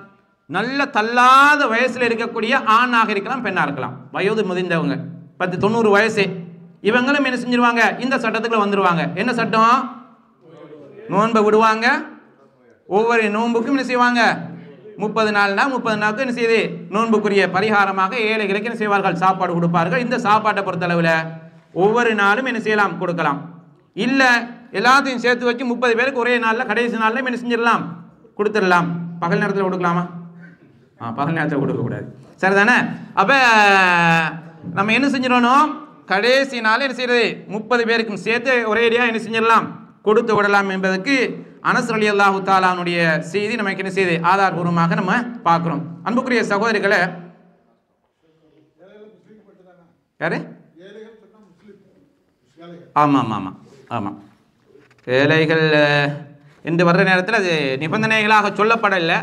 நல்ல தள்ளாத வயசில் இருக்கக்கூடிய ஆணாக இருக்கலாம், பெண்ணாக இருக்கலாம், வயது முதிர்ந்தவங்க 90 வயசு, இவங்களும் என்ன செஞ்சிருவாங்க, இந்த சட்டத்துக்குள்ள வந்துருவாங்க. என்ன சட்டம், நோன்பை விடுவாங்க. ஒவ்வொரு நோன்புக்கும் என்ன செய்வாங்க, 30 நாள்னா 30 நாளுக்கு என்ன செய்யுது, நோன்புக்குரிய பரிகாரமாக ஏழைகளுக்கு என்ன செய்வார்கள், சாப்பாடு கொடுப்பார்கள். இந்த சாப்பாட்டை பொறுத்தளவில் ஒவ்வொரு நாளும் என்ன செய்யலாம், கொடுக்கலாம். இல்லை எல்லாத்தையும் சேர்த்து வச்சு 30 பேருக்கு ஒரே நாளில் கடைசி நாளில் என்ன செஞ்சிடலாம், கொடுத்துடலாம். பகல் நேரத்தில் கொடுக்கலாமா, பகல் நேரத்தில் கொடுக்கக்கூடாது, சரிதானே. அப்போ நம்ம என்ன செஞ்சிடணும், கடைசி நாள் என்ன செய்யறது, 30 பேருக்கும் சேர்த்து ஒரேடியாக என்ன செஞ்சிடலாம், கொடுத்து விடலாம் என்பதற்கு அனஸ் ரலியல்லாஹு தஆலாவுடைய செய்தி நமக்கு என்ன செய்யுது, ஆதாரபூர்வமாக நம்ம பார்க்குறோம். அன்புக்குரிய சகோதரிகளை, யாரு, ஆமாம் ஆமாம் ஆமாம், ஏழைகள் என்று வர்ற நேரத்தில் அது நிபந்தனைகளாக சொல்லப்படலை.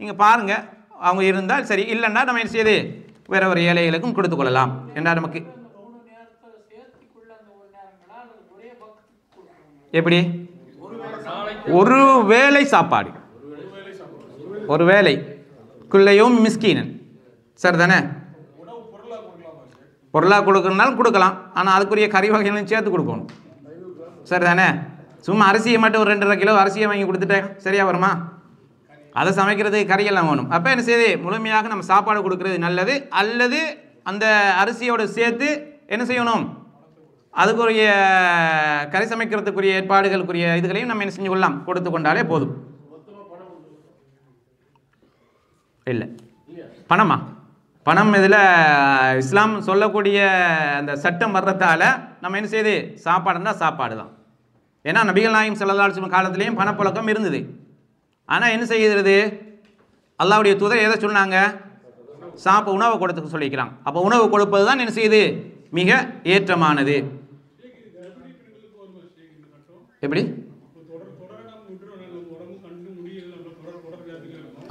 நீங்கள் பாருங்கள், அவங்க இருந்தால் சரி, இல்லைன்னா நம்ம என்ன செய்யுது, வேற ஒரு ஏழைகளுக்கும் கொடுத்து கொள்ளலாம் என்றால் நமக்கு எப்படி ஒரு வேளை சாப்பாடு, ஒரு வேளை குள்ளையும் மிஸ்கீனன், சரிதானே. பொருளாக கொடுக்கணும்னாலும் கொடுக்கலாம், ஆனால் அதுக்குரிய கறி வகைகளையும் சேர்த்து கொடுக்கணும், சரிதானே. சும்மா அரிசியை மட்டும் ஒரு 2.5 கிலோ அரிசியை வாங்கி கொடுத்துட்டேன் சரியா வருமா, அதை சமைக்கிறதுக்கு கறியெல்லாம் வேணும். அப்போ என்ன செய்யுது, முழுமையாக நம்ம சாப்பாடு கொடுக்கறது நல்லது. அல்லது அந்த அரிசியோடு சேர்த்து என்ன செய்யணும், அதுக்குரிய கறி சமைக்கிறதுக்குரிய ஏற்பாடுகளுக்குரிய இதுகளையும் நம்ம என்ன செஞ்சு கொள்ளலாம், கொடுத்து கொண்டாலே போதும். இல்லை பணமா, பணம் இதில் இஸ்லாம் சொல்லக்கூடிய அந்த சட்டம் வர்றதால நம்ம என்ன செய்யுது, சாப்பாடுன்னா சாப்பாடு தான். ஏன்னா நபிகள் நாயகம் ஸல்லல்லாஹு அலைஹி வஸல்லம் காலத்திலையும் பணப்புழக்கம் இருந்தது. ஆனால் என்ன செய்கிறது, அல்லாஹ்வுடைய தூதர் எதை சொன்னாங்க, உணவை கொடுத்து சொல்லிக்கிறாங்க. அப்போ உணவு கொடுப்பது தான் என்ன செய்யுது, மிக ஏற்றமானது. எப்படி,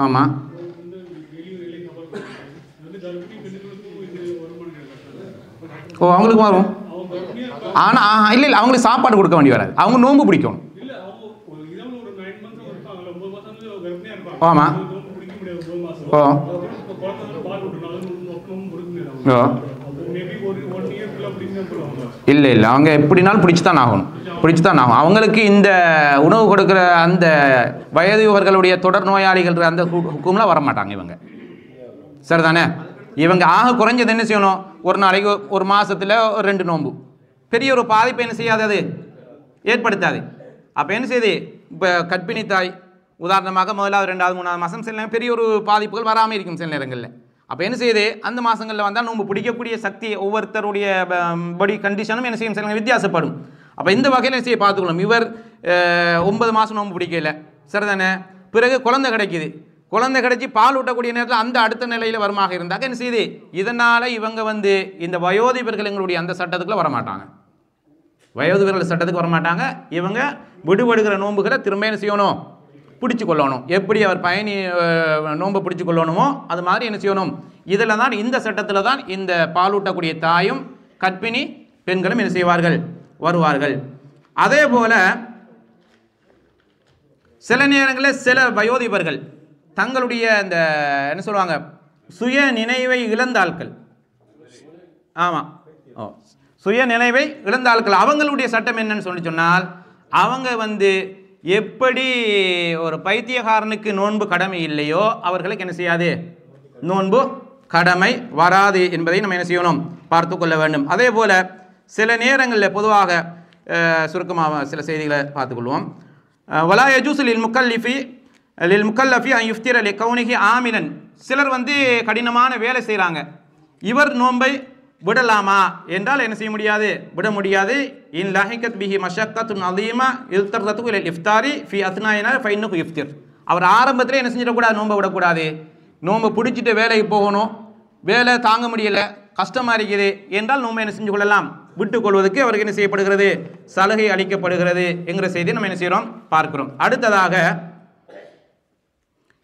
ஆமாம், ஓ அவங்களுக்கு வரும். ஆனால் இல்லை அவங்களுக்கு சாப்பாடு கொடுக்க வேண்டி வராது, அவங்க நோன்பு பிடிக்கணும். ஆமாம், ஓ ஓ இல்லை இல்லை, அவங்க எப்படினாலும் பிடிச்சி தான் ஆகணும், பிடிச்சி தான் ஆகும். அவங்களுக்கு இந்த உணவு கொடுக்குற அந்த வயதுவர்களுடைய தொடர் நோயாளிகள் அந்த ஹுக்கும்லாம் வரமாட்டாங்க இவங்க, சரிதானே. இவங்க ஆக குறைஞ்சது என்ன செய்யணும், ஒரு நாளைக்கு ஒரு மாதத்தில் 2 நோன்பு, பெரிய ஒரு பாதிப்பை என்ன செய்யாது, அது ஏற்படுத்தாது. அப்போ என்ன செய்யுது, இப்போ கர்ப்பிணி தாய் உதாரணமாக முதலாவது 2வது 3வது மாதம் சில நேரம் பெரிய ஒரு பாதிப்புகள் வராமல் இருக்கும் சில நேரங்களில். அப்போ என்ன செய்யுது, அந்த மாதங்களில் வந்தால் நோன்பு பிடிக்கக்கூடிய சக்தி ஒவ்வொருத்தருடைய பாடி கண்டிஷனும் என்ன செய்யும், சில வித்தியாசப்படும். அப்போ இந்த வகையில் என்ன செய்ய பார்த்துக்கணும். இவர் 9 மாதம் நோன்பு பிடிக்கல, சரிதானே, பிறகு குழந்தை கிடைக்குது, குழந்தை கிடைச்சி பால் ஊட்டக்கூடிய நேரத்தில் அந்த அடுத்த நிலையில் வருமாக இருந்தாக்க என்ன செய்யுது, இதனால் இவங்க வந்து இந்த வயோதிபர்களுடைய அந்த சட்டத்துக்குள்ள வரமாட்டாங்க, வயோதிபர்கள் சட்டத்துக்கு வரமாட்டாங்க. இவங்க விடுபடுகிற நோன்புகளை திரும்ப என்ன செய்யணும், பிடிச்சு கொள்ளணும். எப்படி அவர் பயணி நோன்பை பிடிச்சு கொள்ளணுமோ அது மாதிரி என்ன செய்யணும். இதில் தான், இந்த சட்டத்தில் தான் இந்த பாலூட்டக்கூடிய தாயும் கர்ப்பிணி பெண்களும் என்ன செய்வார்கள், வருவார்கள். அதே போல சில நேரங்களில் சில வயோதிபர்கள் தங்களுடைய இந்த என்ன சொல்லுவாங்க, சுய நினைவை இழந்த ஆட்கள், ஆமாம், சுய நினைவை இழந்த ஆட்கள், அவங்களுடைய சட்டம் என்னன்னு சொல்லி சொன்னால், அவங்க வந்து எப்படி ஒரு பைத்தியக்காரனுக்கு நோன்பு கடமை இல்லையோ அவர்களுக்கு என்ன செய்யாது, நோன்பு கடமை வராது என்பதை நம்ம என்ன செய்யணும், பார்த்து கொள்ள வேண்டும். அதே போல் சில நேரங்களில் பொதுவாக சுருக்கமாக சில செய்திகளை பார்த்துக்கொள்வோம். வலா யஜூஸு லில் முக்கல்லஃபி அன் யுஃப்திர லிகௌனிஹி ஆமிலன், சிலர் வந்து கடினமான வேலை செய்கிறாங்க, இவர் நோன்பை விடலாமா என்றால் என்ன செய்ய முடியாது, விட முடியாது. இன் லஹிகத் பிஹி மஷக்கத்துன் அதீமா இல்தர்தது இலல் இஃப்தாரி ஃபி அத்னாயினா ஃபைன்னஹு யுஃப்திர். அவர் ஆரம்பத்தில் என்ன செஞ்சிடக்கூடாது, நோன்பை விடக்கூடாது. நோன்பை பிடிச்சிட்டு வேலைக்கு போகணும், வேலை தாங்க முடியலை, கஷ்டமாக இருக்குது என்றால் நோன்பை என்ன செஞ்சு கொள்ளலாம், விட்டுக்கொள்வதற்கு அவருக்கு என்ன செய்யப்படுகிறது, சலுகை அளிக்கப்படுகிறது என்கிற செய்தியை நம்ம என்ன செய்கிறோம், பார்க்கிறோம். அடுத்ததாக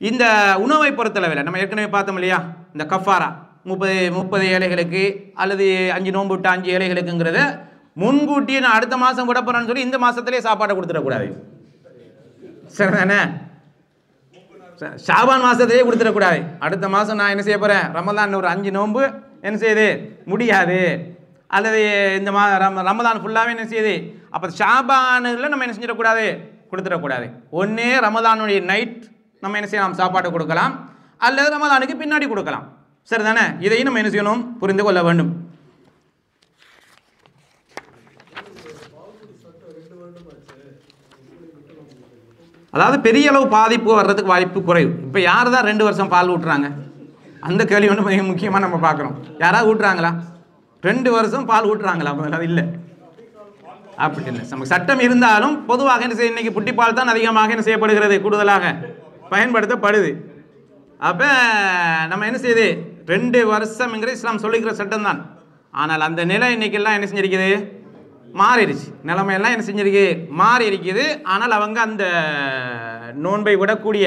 இந்த உணவை பொறுத்தளவில் நம்ம ஏற்கனவே பார்த்தோம் இல்லையா, இந்த கஃபாரா 30 ஏழைகளுக்கு அல்லது 5 நோன்பு விட்ட 5 ஏழைகளுக்குங்கிறத முன்கூட்டியே நான் அடுத்த மாதம் விட போகிறேன்னு சொல்லி இந்த மாதத்திலே சாப்பாடை கொடுத்துடக்கூடாது, சரிதானே. ஷாபான் மாதத்திலே கொடுத்துடக்கூடாது. அடுத்த மாதம் நான் என்ன செய்ய போகிறேன், ரமதான் ஒரு 5 நோன்பு என்ன செய்யுது முடியாது, அல்லது இந்த ரமதான் ஃபுல்லாகவே என்ன செய்யுது. அப்போ ஷாபானில் நம்ம என்ன செஞ்சிடக்கூடாது, கொடுத்துடக்கூடாது. ஒன்றே ரமதானுடைய நைட் நம்ம என்ன செய்யலாம், சாப்பாடு கொடுக்கலாம், அல்லது ரமதானுக்கு பின்னாடி கொடுக்கலாம், சரிதானே. இதையும் நம்ம என்ன செய்யணும், புரிந்து கொள்ள வேண்டும். அதாவது பெரிய அளவு பாதிப்பு வர்றதுக்கு வாய்ப்பு குறைவு. இப்போ யார் தான் 2 வருஷம் பால் ஊட்டுறாங்க, அந்த கேள்வி வந்து மிக முக்கியமாக நம்ம பார்க்குறோம். யாராவது ஊட்டுறாங்களா, 2 வருஷம் பால் ஊட்டுறாங்களா, அது இல்லை, அப்படி இல்லை. நமக்கு சட்டம் இருந்தாலும் பொதுவாக என்ன செய்ய, இன்னைக்கு புட்டிப்பால் தான் அதிகமாக என்ன செய்யப்படுகிறது, கூடுதலாக பயன்படுத்தப்படுது. அப்போ நம்ம என்ன செய்யுது, 2 வருஷம்ங்கிற இஸ்லாம் சொல்லிக்கிற சட்டம் தான். ஆனால் அந்த நிலை இன்னைக்கெல்லாம் என்ன செஞ்சிருக்குது, மாறிடுச்சு. நிலைமையெல்லாம் என்ன செஞ்சிருக்கு, மாறி இருக்குது. ஆனால் அவங்க அந்த நோன்பை விடக்கூடிய,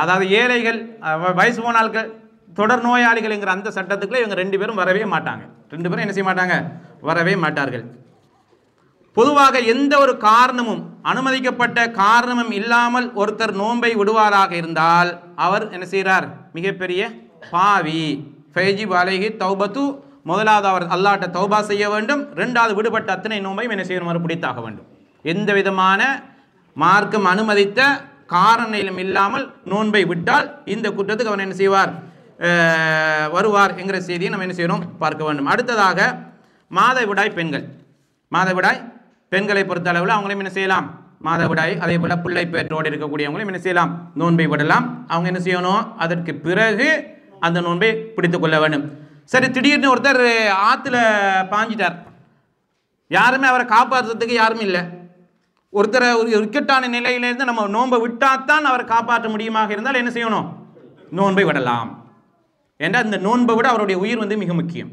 அதாவது ஏழைகள், வயசு போன ஆட்கள், தொடர் நோயாளிகள்ங்கிற அந்த சட்டத்துக்குள்ள இவங்க 2 பேரும் வரவே மாட்டாங்க. 2 பேரும் என்ன செய்ய மாட்டாங்க, வரவே மாட்டார்கள். பொதுவாக எந்த ஒரு காரணமும், அனுமதிக்கப்பட்ட காரணமும் இல்லாமல் ஒருத்தர் நோன்பை விடுவாராக இருந்தால் அவர் என்ன செய்கிறார், மிகப்பெரிய பாவி. ஃபைஜிப் அலைஹி தௌபத்து, முதலாவது அவர் அல்லாஹ்ட்ட தௌபா செய்ய வேண்டும், 2வது விடுபட்ட அத்தனை நோன்பையும் என்ன செய்யணும், பிடித்தாக வேண்டும். எந்த விதமான மார்க்கம் அனுமதித்த காரணம் இல்லாமல் நோன்பை விட்டால் இந்த குற்றத்துக்கு அவர் என்ன செய்வார், வருவார் என்கிற செய்தியை நம்ம என்ன செய்யணும், பார்க்க வேண்டும். அடுத்ததாக மாதவிடாய் பெண்கள், மாதவிடாய் பெண்களை பொறுத்த அளவில் அவங்களையும் என்ன செய்யலாம், மாதவிடாய், அதே போல் பிள்ளை பேற்றோடு இருக்கக்கூடியவங்களையும் என்ன செய்யலாம், நோன்பை விடலாம். அவங்க என்ன செய்யணும், அதற்கு பிறகு அந்த நோன்பை பிடித்து கொள்ள வேண்டும். சரி, திடீர்னு ஒருத்தர் ஆற்றுல பாஞ்சிட்டார், யாருமே அவரை காப்பாற்றுறதுக்கு யாருமே இல்லை. ஒருத்தரை ஒரு இக்கட்டான நிலையிலேருந்து நம்ம நோன்பை விட்டாத்தான் அவரை காப்பாற்ற முடியுமாக இருந்தால் என்ன செய்யணும், நோன்பை விடலாம். ஏன்னா இந்த நோன்பை விட அவருடைய உயிர் வந்து மிக முக்கியம்,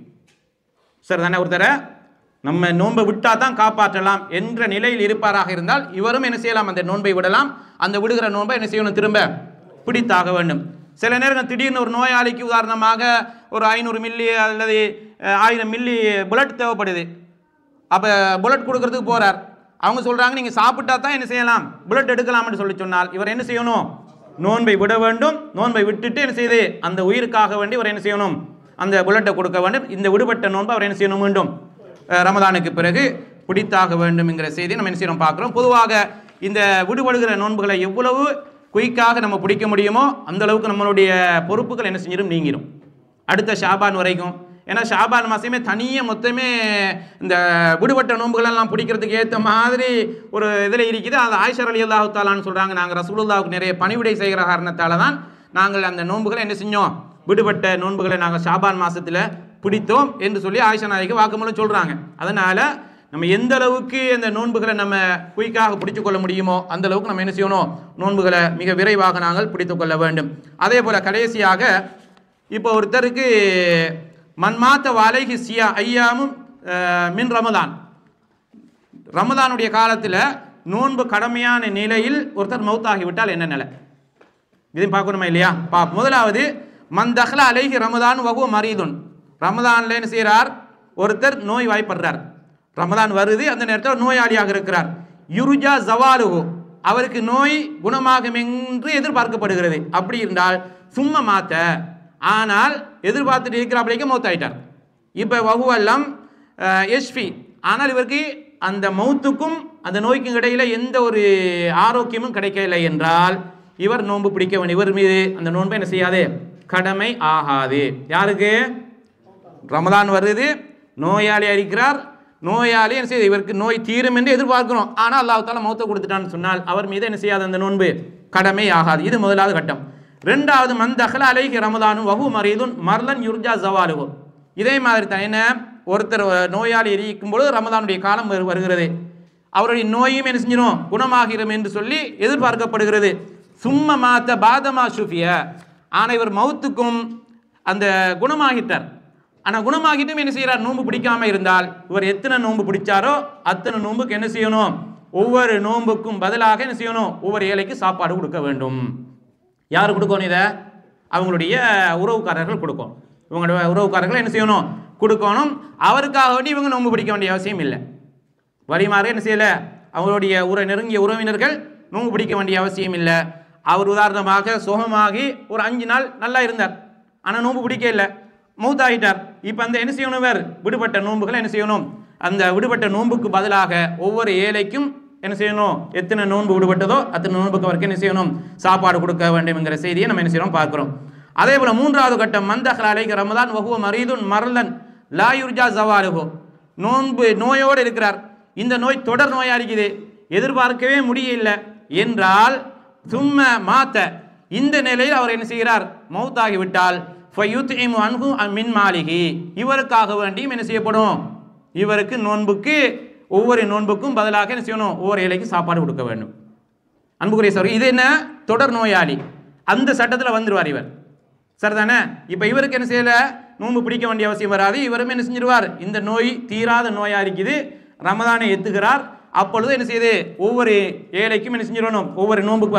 சரி தானே. ஒருத்தரை நம்ம நோன்பை விட்டால் தான் காப்பாற்றலாம் என்ற நிலையில் இருப்பாராக இருந்தால் இவரும் என்ன செய்யலாம், அந்த நோன்பை விடலாம். அந்த விடுகிற நோன்பை என்ன செய்யணும், திரும்ப பிடித்தாக வேண்டும். சில நேரங்கள் திடீர்னு ஒரு நோயாளிக்கு உதாரணமாக ஒரு 500 மில்லி அல்லது 1000 மில்லி புல்லட் தேவைப்படுது. அப்போ புல்லட் கொடுக்கறதுக்கு போகிறார், அவங்க சொல்கிறாங்க நீங்கள் சாப்பிட்டா தான் என்ன செய்யலாம், புல்லட் எடுக்கலாம்னு சொல்லி சொன்னால் இவர் என்ன செய்யணும், நோன்பை விட வேண்டும். நோன்பை விட்டுட்டு என்ன செய்யுது, அந்த உயிருக்காக வேண்டி இவர் என்ன செய்யணும், அந்த புல்லட்டை கொடுக்க வேண்டும். இந்த விடுபட்ட நோன்பை அவர் என்ன செய்யணும், மீண்டும் ரமதானுக்கு பிறகு பிடித்தாக வேண்டும் என்கிற செய்தியை நம்ம என்ன செய்யணும் பார்க்குறோம். பொதுவாக இந்த விடுபடுகிற நோன்புகளை எவ்வளவு குயிக்காக நம்ம பிடிக்க முடியுமோ அந்த அளவுக்கு நம்மளுடைய பொறுப்புகள் என்ன செஞ்சிடும், நீங்கிடும். அடுத்த ஷாபான் வரைக்கும். ஏன்னா ஷாபான் மாதமே தனியாக மொத்தமே இந்த விடுபட்ட நோன்புகளெல்லாம் பிடிக்கிறதுக்கு ஏற்ற மாதிரி ஒரு இதில் இருக்குது. அது ஆயிஷா ரலியல்லாஹு தஆலான்னு சொல்கிறாங்க, நாங்கள் ரசூலுல்லாஹுக்கு நிறைய பணிவிடை செய்கிற காரணத்தால் தான் நாங்கள் அந்த நோன்புகளை என்ன செஞ்சோம், விடுபட்ட நோன்புகளை நாங்கள் ஷாபான் மாதத்தில் பிடித்தோம் என்று சொல்லி ஆயிஷா நாயகி வாக்குமூலம் சொல்கிறாங்க. அதனால் நம்ம எந்த அளவுக்கு அந்த நோன்புகளை நம்ம குயிக்காக பிடித்து கொள்ள முடியுமோ அந்த அளவுக்கு நம்ம என்ன செய்யணும், நோன்புகளை மிக விரைவாக நாங்கள் பிடித்து கொள்ள வேண்டும். அதே போல் கடைசியாக இப்போ ஒருத்தருக்கு மன்மாத்த வாலைகி சியா ஐயாமும் மின் ரமதான், ரமதானுடைய காலத்தில் நோன்பு கடமையான நிலையில் ஒருத்தர் மௌத்தாகிவிட்டால் என்ன நிலை, இதையும் பார்க்கணுமா இல்லையா? முதலாவது மந்தஹ்லா அலைஹி ரமதான் வஹுவ மரீதுன், ரமதானில் என்ன செய்கிறார், ஒருத்தர் நோய் வாய்ப்படுறார், ரமதான் வருது, அந்த நேரத்தில் நோயாளியாக இருக்கிறார். யுருஜா ஜவாலுஹு, அவருக்கு நோய் குணமாகும் என்று எதிர்பார்க்கப்படுகிறது. அப்படி இருந்தால் சும்மா மாத்த, ஆனால் எதிர்பார்த்துட்டு இருக்கிறாப்படிக்க மௌத்தாயிட்டார். இப்போ வகுவெல்லாம் எஸ்பி, ஆனால் இவருக்கு அந்த மௌத்துக்கும் அந்த நோய்க்கும் இடையில் எந்த ஒரு ஆரோக்கியமும் கிடைக்கவில்லை என்றால் இவர் நோன்பு பிடிக்க வேண்டும். இவர் மீது அந்த நோன்பை என்ன செய்யாது, கடமை ஆகாது. யாருக்கு? ரமதான் வருது, நோயாளி இருக்கிறார், நோயாளி என்ன செய்யுது, இவருக்கு நோய் தீரும் என்று எதிர்பார்க்கிறோம், ஆனால் அல்லாஹ் தஆலா மௌத்தை கொடுத்துட்டான்னு சொன்னால் அவர் மீது என்ன செய்யாது, அந்த நோன்பு கடமை ஆகாது. இது முதலாவது கட்டம். ரெண்டாவது மந்தஹ்லா அலைஹி ரமதானும் வஹு மரீதுன் மர்லன் யுர்ஜா ஜவாலுஹு, இதே மாதிரி தான் என்ன, ஒருத்தர் நோயாளி இருக்கும் பொழுது ரமதானுடைய காலம் வருகிறது, அவருடைய நோயும் என்ன செஞ்சிடும், குணமாகிரும் என்று சொல்லி எதிர்பார்க்கப்படுகிறது. சும்ம மாத்த பாதமா ஷுஃபிய, ஆனால் இவர் மௌத்துக்கும் அந்த குணமாகிட்டார், ஆனால் குணமாகிட்டும் என்ன செய்கிறார், நோன்பு பிடிக்காமல் இருந்தால் இவர் எத்தனை நோன்பு பிடிச்சாரோ அத்தனை நோன்புக்கு என்ன செய்யணும், ஒவ்வொரு நோன்புக்கும் பதிலாக என்ன செய்யணும், ஒவ்வொரு ஏழைக்கு சாப்பாடு கொடுக்க வேண்டும். யார் கொடுக்கணும் இதை? அவங்களுடைய உறவுக்காரர்கள் கொடுக்கணும். இவங்களுடைய உறவுக்காரர்கள் என்ன செய்யணும், கொடுக்கணும். அவருக்காக வேண்டி இவங்க நோன்பு பிடிக்க வேண்டிய அவசியம் இல்லை. வழிமாறு என்ன செய்யலை, அவங்களுடைய நெருங்கிய உறவினர்கள் நோன்பு பிடிக்க வேண்டிய அவசியம் இல்லை. அவர் உதாரணமாக சுகமாகி ஒரு 5 நாள் நல்லா இருந்தார், ஆனால் நோன்பு பிடிக்க இல்லை, மௌத்தாகிட்டார். இப்போ அந்த என்ன செய்யணும், வேறு விடுபட்ட நோன்புகளை என்ன செய்யணும், அந்த விடுபட்ட நோன்புக்கு பதிலாக ஒவ்வொரு ஏழைக்கும் என்ன செய்யணும், எத்தனை நோன்பு விடுபட்டதோ அத்தனை நோன்புக்கு அவருக்கு என்ன செய்யணும், சாப்பாடு கொடுக்க வேண்டும் என்கிற செய்தியை நம்ம என்ன செய்யணும் பார்க்குறோம். அதே போல் மூன்றாவது கட்டம் மந்தஹ்லா அலைஹி ரமதான் வஹுவ மரீதுன் மர்லன் லா யுர்ஜா ஜவாலுஹு, நோன்பு நோயோடு இருக்கிறார், இந்த நோய் தொடர் நோயாக இருக்குது, எதிர்பார்க்கவே முடியல என்றால் சும்ம மாத்த, இந்த நிலையில் அவர் என்ன செய்கிறார், மௌத்தாகிவிட்டால் ஃபயுத்இமு அன்ஹு மின் மாலிஹி, இவருக்காக வேண்டியும் என்ன செய்யப்படும், இவருக்கு நோன்புக்கு ஒவ்வொரு நோன்புக்கும் பதிலாக என்ன செய்யணும், ஒவ்வொரு ஏழைக்கு சாப்பாடு கொடுக்க வேண்டும். அன்புக்குரிய சார், இது என்ன தொடர் நோயாளி, அந்த சட்டத்தில் வந்துடுவார் இவர், சரிதானே? இப்போ இவருக்கு என்ன செய்யலை, நோன்பு பிடிக்க வேண்டிய அவசியம் வராது, இவரும் என்ன செஞ்சிருவார், இந்த நோய் தீராத நோயாக இருக்குது, ரமதானை எத்துகிறார், அப்பொழுது என்ன செய்யுது, ஒவ்வொரு ஏழைக்கும் என்ன செஞ்சிடணும், ஒவ்வொரு நோன்புக்கு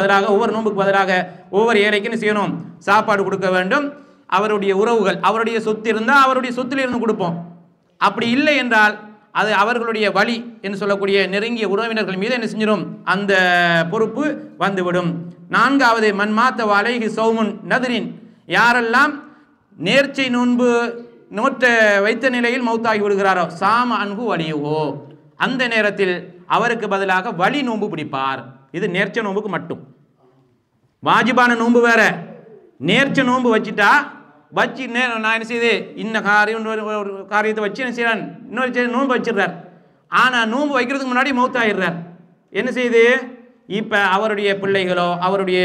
பதிலாக ஒவ்வொரு ஏழைக்கும் என்ன செய்யணும், சாப்பாடு கொடுக்க வேண்டும். அவருடைய உறவுகள், அவருடைய சொத்து இருந்தால் அவருடைய சொத்தில் இருந்து கொடுப்போம், அப்படி இல்லை என்றால் அது அவர்களுடைய வழி என்று சொல்லக்கூடிய நெருங்கிய உறவினர்கள் மீது என்ன செஞ்சிடும், அந்த பொறுப்பு வந்துவிடும். நான்காவது மன்மாத்த வாலைஹி சௌமுன் நதிரின், யாரெல்லாம் நேர்ச்சை நோன்பு நோற்ற வைத்த நிலையில் மௌத்தாகி விடுகிறாரோ சாம அன்பு வலியுவோ, அந்த நேரத்தில் அவருக்கு பதிலாக வழி நோன்பு பிடிப்பார். இது நேர்ச்சை நோன்புக்கு மட்டும். வாஜிபான நோன்பு வேற, நேர்ச்சை நோன்பு வச்சுட்டா வச்சு நான் என்ன செய்யுது, இன்ன காரியத்தை வச்சு என்ன செய்யறான், இன்னொரு நோன்பு வச்சிடுறார், ஆனால் நோன்பு வைக்கிறதுக்கு முன்னாடி மௌத்தாயிடுறார். என்ன செய்யுது, இப்போ அவருடைய பிள்ளைகளோ அவருடைய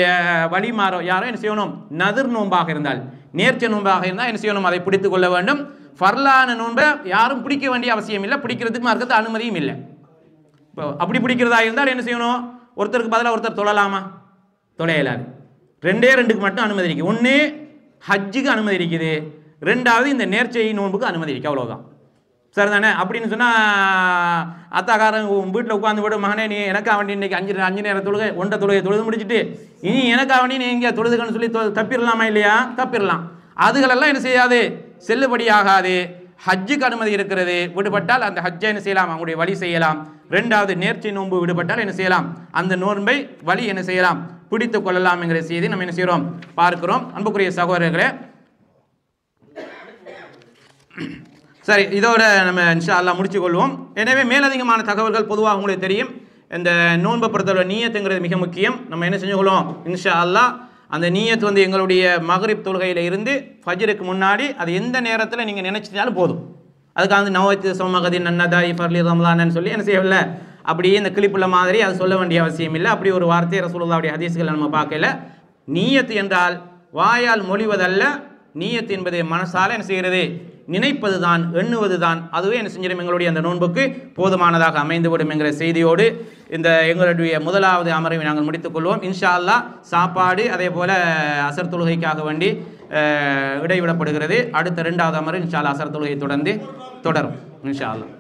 வழிமாறோ யாரோ என்ன செய்யணும், நதிர் நோன்பாக இருந்தால், நேர்ச்சை நோன்பாக இருந்தால் என்ன செய்யணும், அதை பிடித்து கொள்ள வேண்டும். ஃபர்லான நோன்பை யாரும் பிடிக்க வேண்டிய அவசியம் இல்லை, பிடிக்கிறதுக்கு மார்க்கத்து அனுமதியும் இல்லை. இப்போ அப்படி பிடிக்கிறதா இருந்தால் என்ன செய்யணும், ஒருத்தருக்கு பதிலாக ஒருத்தர் தொழலாமா, தொலையலாது. 2க்கு மட்டும் அனுமதி இருக்குது. ஒன்று ஹஜ்ஜுக்கு அனுமதி இருக்குது, 2வது இந்த நேர்ச்சை நோன்புக்கு அனுமதி இருக்குது, அவ்வளோதான், சரிதானே? அப்படின்னு சொன்னால் அத்தாக்காரன் வீட்டில் உட்காந்து விட, மகனே நீ எனக்கா வேண்டி இன்றைக்கி 5 நேரம் தொழுகை 1 தொழுகை தொழுது முடிச்சுட்டு இனி எனக்கா வேண்டி நீ எங்கே தொழுதுகன்னு சொல்லி தப்பிடலாமா இல்லையா? தப்பிடலாம். அதுகளெல்லாம் என்ன செய்யாது, செல்லுபடியாகாது. ஹஜ்ஜுக்கு அனுமதி இருக்கிறது, விடுபட்டால் அந்த ஹஜ்ஜை என்ன செய்யலாம், அவங்களுடைய வழி செய்யலாம். 2வது நேர்ச்சை நோன்பு விடுபட்டால் என்ன செய்யலாம், அந்த நோன்பை வழி என்ன செய்யலாம், பிடித்து கொள்ளலாம் என்கிற செய்தி நம்ம என்ன செய்கிறோம் பார்க்கிறோம். அன்புக்குரிய சகோதரர்களே, சரி, இதோட நம்ம இன்ஷா அல்லாஹ் முடிச்சு கொள்வோம். எனவே மேலதிகமான தகவல்கள் பொதுவாக உங்களுக்கு தெரியும். இந்த நோன்பை பொறுத்தவரை நியத்துங்கிறது மிக முக்கியம். நம்ம என்ன செஞ்சுக்கொள்வோம் இன்ஷா அல்லாஹ் அந்த நீயத் வந்து எங்களுடைய மக்ரிப் தொழுகையில் இருந்து ஃபஜ்ருக்கு முன்னாடி அது எந்த நேரத்தில் நீங்கள் நினைச்சிட்டாலும் போதும். அதுக்காக வந்து நவத்து சோமகதி நன்னதாய் ஃபர்லி ரமலான்னு சொல்லி என்ன செய்யவில்ல, அப்படியே இந்த கிளிப்புள்ள மாதிரி அது சொல்ல வேண்டிய அவசியம் இல்லை. அப்படி ஒரு வார்த்தையை ரசூலுல்லாஹ்வுடைய ஹதீஸ்களை நம்ம பார்க்கல. நீயத் என்றால் வாயால் மொழிவதல்ல, நீயத் என்பது மனசால என்ன செய்கிறது, நினைப்பது தான், எண்ணுவது தான். அதுவே என்ன செஞ்சிடும், எங்களுடைய அந்த நோன்புக்கு போதுமானதாக அமைந்துவிடும் என்கிற செய்தியோடு இந்த எங்களுடைய முதலாவது அமர்வை நாங்கள் முடித்துக்கொள்வோம். இன்ஷா அல்லாஹ் சாப்பாடு அதே போல் அசர் தொழுகைக்காக வேண்டி இடைவிடப்படுகிறது. அடுத்த 2வது அமர்வு இன்ஷா அல்லாஹ் அசர் தொழுகை தொடர்ந்து தொடரும் இன்ஷா அல்லாஹ்.